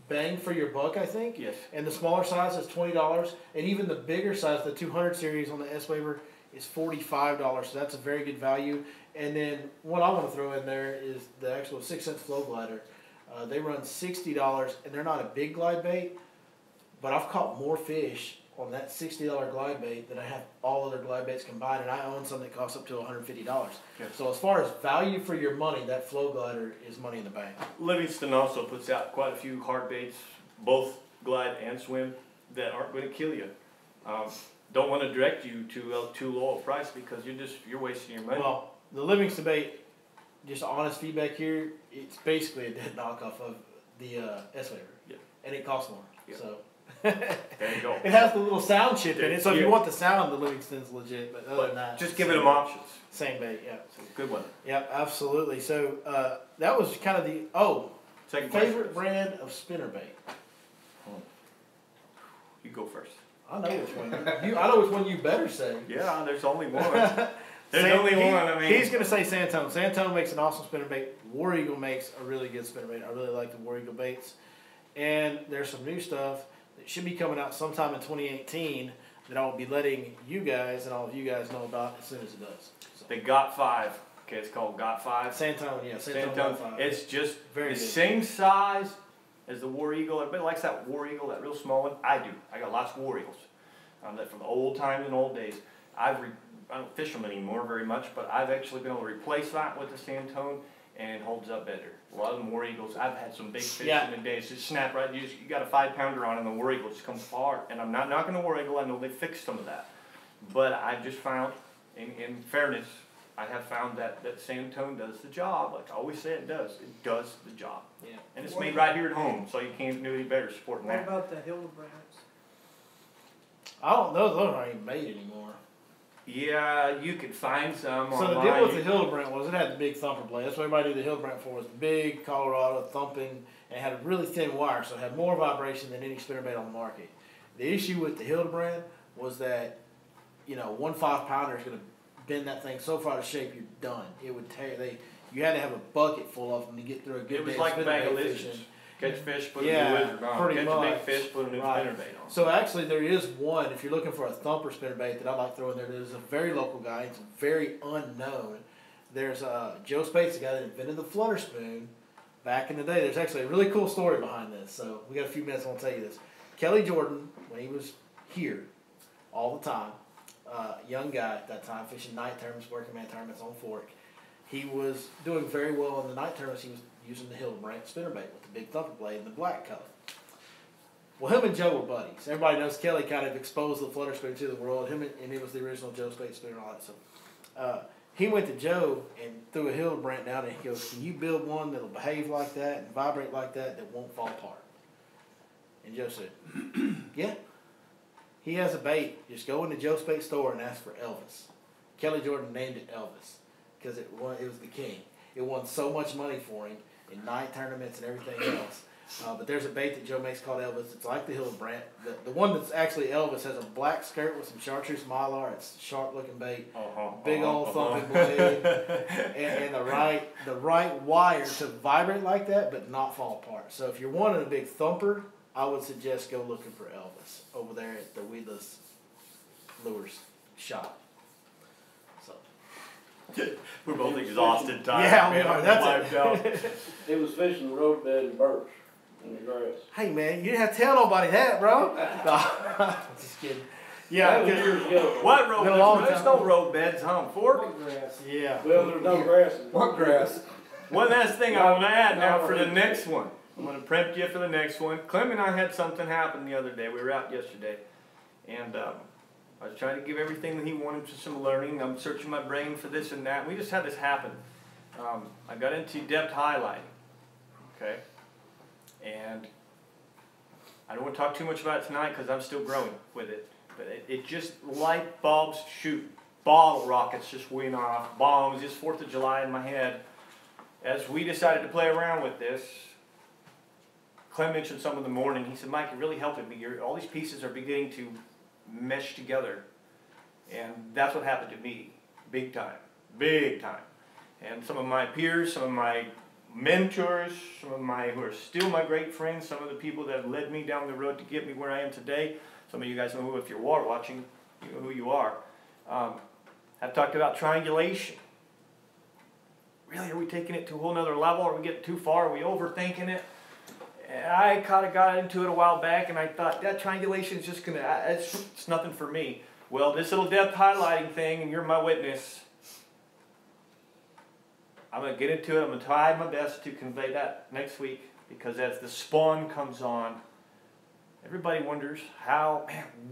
bang for your buck, I think. Yes. And the smaller size is $20, and even the bigger size, the 200 series on the S-Waver, is $45. So that's a very good value. And then what I want to throw in there is the actual 6-inch flow glider. They run $60, and they're not a big glide bait, but I've caught more fish on that $60 glide bait than I have all other glide baits combined, and I own some that costs up to $150. Yes. So as far as value for your money, that flow glider is money in the bank. Livingston also puts out quite a few hard baits, both glide and swim, that aren't going to kill you. Don't want to direct you to a too low a price because you're wasting your money. Well, the Livingston bait, just honest feedback here, it's basically a dead knockoff of the S-Waver. Yeah. And it costs more. Yeah. So There you go. It has the little sound chip in it, so if you Yeah. want the sound, the Livingston's legit, but other than that. Just giving them options. Same bait, yeah. Good one. Yep, absolutely. So, that was kind of the, Second favorite question. brand of spinnerbait. You go first. I know which one. I know which one you better say. Yeah, there's only one. There's only one. I mean, He's gonna say Santone. Santone makes an awesome spinnerbait. War Eagle makes a really good spinnerbait. I really like the War Eagle baits. And there's some new stuff that should be coming out sometime in 2018 that I'll be letting you guys and all of you guys know about as soon as it does. So, the Got 5. Okay, it's called Got 5. Santone, yeah, Santone. Santone. 5. It's just Very the good. same size as the War Eagle. Everybody likes that War Eagle, that real small one. I do. I got lots of War Eagles. That from the old times and old days. I don't fish them anymore very much, but I've actually been able to replace that with the Santone, and it holds up better. A lot of the War Eagles, I've had some big fish Yeah. in the days, just snap right. You got a 5-pounder on, and the War Eagle just comes apart. And I'm not knocking the War Eagle. I know they fixed some of that, but I've just found, in fairness, I have found that Santone does the job. Like I always say, it does. It does the job. Yeah. And it's made right here at home, so you can't do any better supporting What that. about the Hildebrands? I don't know, those aren't even made anymore. Yeah, you could find some So online. the deal with the Hildebrand was it had the big thumper blade. That's what everybody knew the Hildebrand for, was the big Colorado thumping, and it had a really thin wire, so it had more vibration than any spinnerbait on the market. The issue with the Hildebrand was that, one 5-pounder is going to bend that thing so far to shape you're done. It would tear. You had to have a bucket full of them to get through a good It was day like a of bag of spinnerbait lizards. fishing. Catch fish, put Yeah, a new lizard on. pretty Catch a big much. fish, put a new Right. spinnerbait on. So actually, there is one. If you're looking for a thumper spinnerbait that I like throwing there, there's a very local guy. It's very unknown. There's Joe Spates, the guy that invented the flutter spoon back in the day. There's actually a really cool story behind this. So we got a few minutes. I want to tell you this. Kelly Jordan, when he was here all the time, young guy at that time, fishing night tournaments, working man tournaments on Fork. He was doing very well in the night tournaments. He was using the Hildebrand spinnerbait with the big thumper blade and the black color. Well, him and Joe were buddies. Everybody knows Kelly kind of exposed the flutter spoon to the world. And he was the original Joe Spate spoon and all that. So he went to Joe and threw a Hildebrand down, and he goes, "Can you build one that'll behave like that and vibrate like that won't fall apart?" And Joe said, "Yeah." He has a bait. Just go in the Joe Spate store and ask for Elvis. Kelly Jordan named it Elvis because it was the king. It won so much money for him in night tournaments and everything else. But there's a bait that Joe makes called Elvis. It's like the Hildebrand. The one that's actually Elvis has a black skirt with some chartreuse mylar. It's a sharp looking bait. Big old thumping blade. And the right wire to vibrate like that but not fall apart. So if you're wanting a big thumper, I would suggest go looking for Elvis over there at the Weedless Lures shop. So We're both exhausted, tired. yeah, we man. are. I'm That's wiped out. it. He was fishing the roadbed in Birch in the grass. Hey man, you didn't have to tell nobody that, bro. No, just kidding. Yeah, That was 'cause- years ago. What road Been a long beds? There's time. no road beds, huh? Fork? yeah. Well, there's no grass. What grass? One last thing I want to add now for the next one. I'm going to prep you for the next one. Clem and I had something happen the other day. We were out yesterday, and I was trying to give everything that he wanted to some learning. I'm searching my brain for this and that. And we just had this happen. I got into depth highlighting, okay? And I don't want to talk too much about it tonight because I'm still growing with it. But it just, light bulbs shoot. Bottle rockets just went off. Bombs, just 4th of July in my head. As we decided to play around with this, Clem mentioned some in the morning. He said, "Mike, it really helped me. All these pieces are beginning to mesh together." And that's what happened to me. Big time. Big time. And some of my peers, some of my mentors, some of my who are still my great friends, some of the people that have led me down the road to get me where I am today. Some of you guys know who, if you're watching, you know who you are. I've talked about triangulation. Really, are we taking it to a whole nother level? Are we getting too far? Are we overthinking it? And I kind of got into it a while back, and I thought that triangulation is just it's nothing for me. Well, this little depth highlighting thing, and you're my witness. I'm going to get into it. I'm going to try my best to convey that next week, because as the spawn comes on, everybody wonders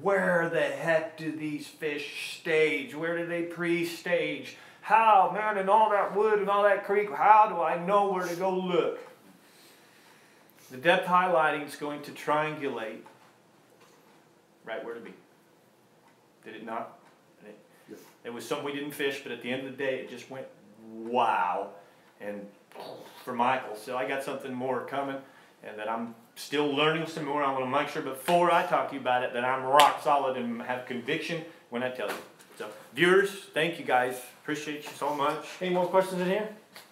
where the heck do these fish stage? Where do they pre-stage? How, man, and all that wood and all that creek, how do I know where to go look? The depth highlighting is going to triangulate right where to be. Did it not? And Yep. it was something we didn't fish, but at the end of the day, it just went wow. And for Michael, so I got something more coming, and that I'm still learning some more. I want to make sure before I talk to you about it that I'm rock solid and have conviction when I tell you. So, viewers, thank you guys. Appreciate you so much. Any more questions in here?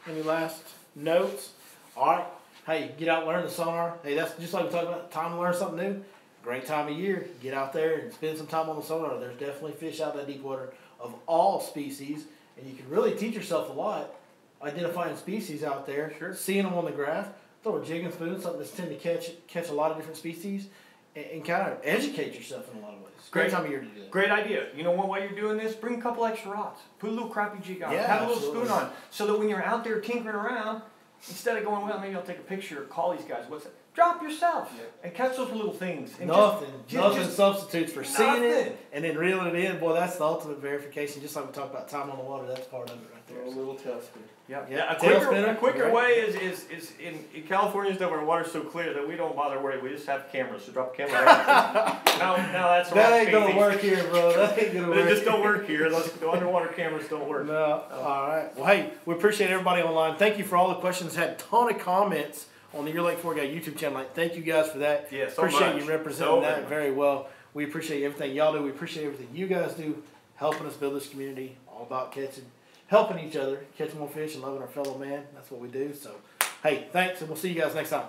Any last notes? Alright, hey, get out and learn the sonar. Hey, that's just like we talked about, time to learn something new. Great time of year. Get out there and spend some time on the sonar. There's definitely fish out in that deep water of all species, and you can really teach yourself a lot identifying species out there, seeing them on the graph, throw a jig and spoon, something that's tend to catch a lot of different species, and kind of educate yourself in a lot of ways. Great time of year to do that. Great idea. You know what, while you're doing this, bring a couple extra rods. Put a little crappie jig on. Yeah, have a little absolutely. spoon on. So that when you're out there tinkering around, instead of going, well, maybe I'll take a picture or call these guys. What's it? Drop yourself and catch those little things. And Nothing just substitutes for seeing it nothing. and then reeling it in. Boy, that's the ultimate verification. Just like we talked about time on the water, that's part of it right there. little test. Yeah, Yeah, a tail spinner, quicker right. way is in California stuff where the water's so clear that we don't bother worrying. We just have cameras, so drop a camera down. no, that's That ain't crazy. gonna work here, bro. That ain't gonna work. They just don't work here. The underwater cameras don't work. No. All right. Well, hey, we appreciate everybody online. Thank you for all the questions. Had a ton of comments on the Your Lake Fork Guy YouTube channel. Like, thank you guys for that. Yeah, so appreciate much. you representing So that much. very well. We appreciate everything y'all do. We appreciate everything you guys do, helping us build this community. All about helping each other, catch more fish, and loving our fellow man. That's what we do. So, hey, thanks, and we'll see you guys next time.